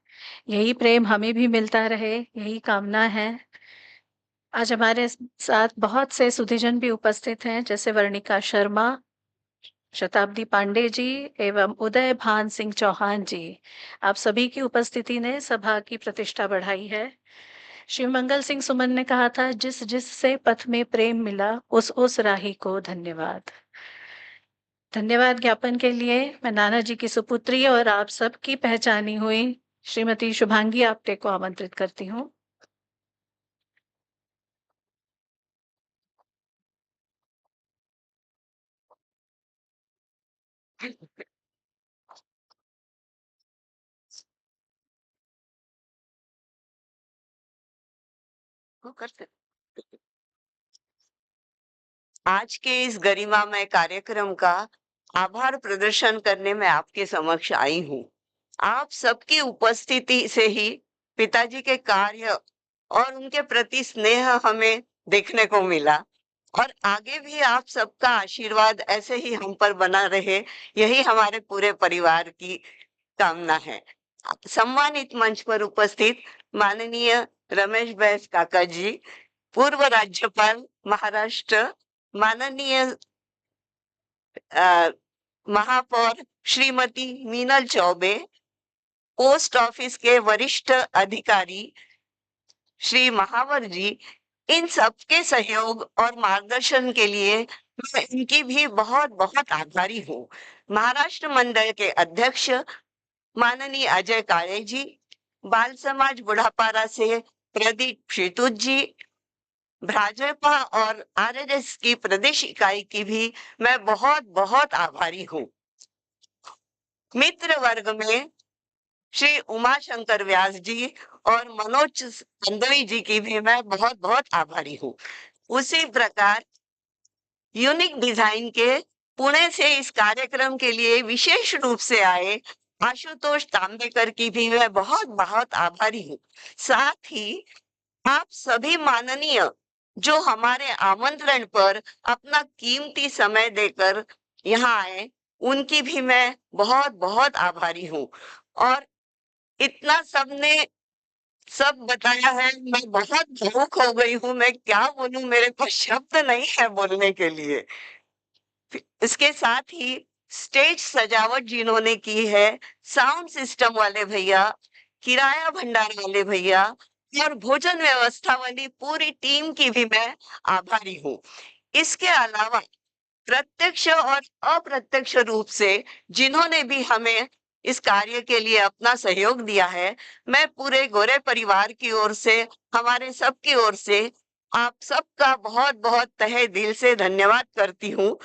यही प्रेम हमें भी मिलता रहे, यही कामना है। आज हमारे साथ बहुत से सुधीजन भी उपस्थित हैं, जैसे वर्णिका शर्मा, शताब्दी पांडे जी एवं उदय भान सिंह चौहान जी। आप सभी की उपस्थिति ने सभा की प्रतिष्ठा बढ़ाई है। शिवमंगल सिंह सुमन ने कहा था, जिस जिस से पथ में प्रेम मिला उस राही को धन्यवाद। धन्यवाद ज्ञापन के लिए मैं नाना जी की सुपुत्री और आप सबकी पहचानी हुई श्रीमती शुभांगी आप्टे को आमंत्रित करती हूँ। वो करते आज के इस गरिमामय कार्यक्रम का आभार प्रदर्शन करने में आपके समक्ष आई हूँ। आप सबकी उपस्थिति से ही पिताजी के कार्य और उनके प्रति स्नेह हमें देखने को मिला और आगे भी आप सबका आशीर्वाद ऐसे ही हम पर बना रहे, यही हमारे पूरे परिवार की कामना है। सम्मानित मंच पर उपस्थित माननीय रमेश बैस काका जी, पूर्व राज्यपाल महाराष्ट्र, माननीय महापौर श्रीमती मीनल चौबे, पोस्ट ऑफिस के वरिष्ठ अधिकारी श्री महावर जी, इन सबके सहयोग और मार्गदर्शन के लिए मैं इनकी भी बहुत बहुत आभारी हूँ। महाराष्ट्र मंडल के अध्यक्ष माननीय अजय काळे जी, बाल समाज बुढ़ापारा से प्रदीप शेतुत जी, भाजपा और आरएसएस की प्रदेश इकाई की भी मैं बहुत बहुत आभारी हूँ। मित्र वर्ग में श्री उमाशंकर व्यास जी और मनोज चंदोई जी की भी मैं बहुत बहुत आभारी हूँ। उसी प्रकार यूनिक डिजाइन के पुणे से इस कार्यक्रम के लिए विशेष रूप से आए आशुतोष तांबेकर की भी मैं बहुत बहुत आभारी हूँ। साथ ही आप सभी माननीय जो हमारे आमंत्रण पर अपना कीमती समय देकर यहाँ आए, उनकी भी मैं बहुत बहुत आभारी हूँ। और इतना सबने सब बताया है, मैं बहुत भावुक हो गई हूँ। मैं क्या बोलूं, मेरे पास शब्द नहीं है बोलने के लिए। इसके साथ ही स्टेज सजावट जिन्होंने की है, साउंड सिस्टम वाले भैया, किराया भंडार वाले भैया और भोजन व्यवस्था वाली पूरी टीम की भी मैं आभारी हूँ। इसके अलावा प्रत्यक्ष और अप्रत्यक्ष रूप से जिन्होंने भी हमें इस कार्य के लिए अपना सहयोग दिया है, मैं पूरे गोरे परिवार की ओर से, हमारे सबकी ओर से आप सबका बहुत बहुत तहे दिल से धन्यवाद करती हूँ।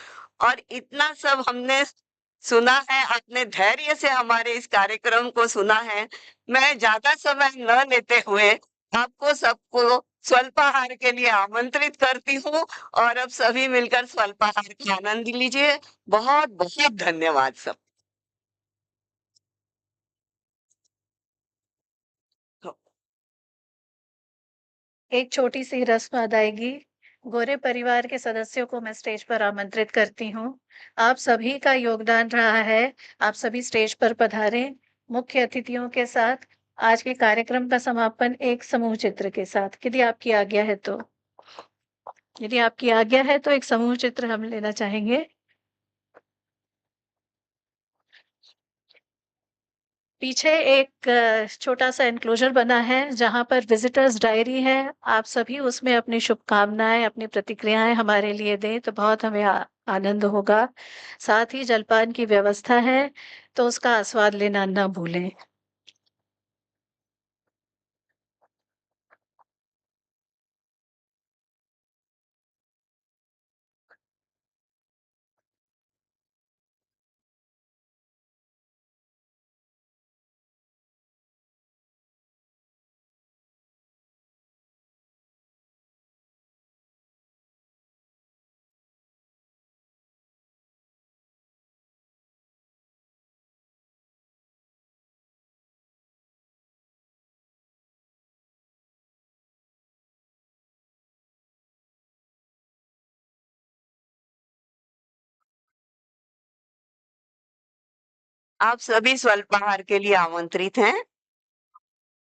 और इतना सब हमने सुना है, आपने धैर्य से हमारे इस कार्यक्रम को सुना है। मैं ज्यादा समय न लेते हुए आपको सबको स्वल्पाहार के लिए आमंत्रित करती हूँ और अब सभी मिलकर स्वल्पाहार का आनंद लीजिए। बहुत बहुत धन्यवाद सब। एक छोटी सी रस्म अदायगी। गोरे परिवार के सदस्यों को मैं स्टेज पर आमंत्रित करती हूँ। आप सभी का योगदान रहा है, आप सभी स्टेज पर पधारें। मुख्य अतिथियों के साथ आज के कार्यक्रम का समापन एक समूह चित्र के साथ, यदि आपकी आज्ञा है तो। यदि आपकी आज्ञा है तो एक समूह चित्र हम लेना चाहेंगे। पीछे एक छोटा-सा एन्क्लोज़र बना है, जहाँ पर विज़िटर्स डायरी है। आप सभी उसमें अपनी शुभकामनाएँ, अपनी प्रतिक्रियाएँ हमारे लिए दें, तो बहुत हमें आनंद होगा। साथ ही जलपान की व्यवस्था है, तो उसका आस्वाद लेना ना भूलें। आप सभी स्वल्पाहार के लिए आमंत्रित हैं।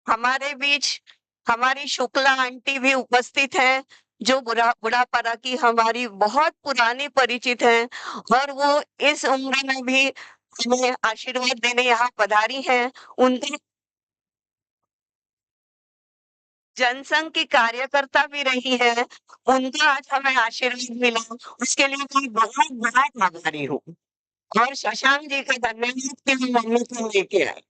हमारे बीच हमारी शुक्ला आंटी भी उपस्थित हैं, जो बुढ़ापा की हमारी बहुत पुरानी परिचित हैं और वो इस उम्र में भी हमें आशीर्वाद देने यहाँ पधारी हैं। उनका जनसंघ की कार्यकर्ता भी रही है, उनका आज हमें आशीर्वाद मिला, उसके लिए मैं बहुत बहुत आभारी हूँ। और शशांक जी का धन्यवाद कि हम मम्मी को लेके आए।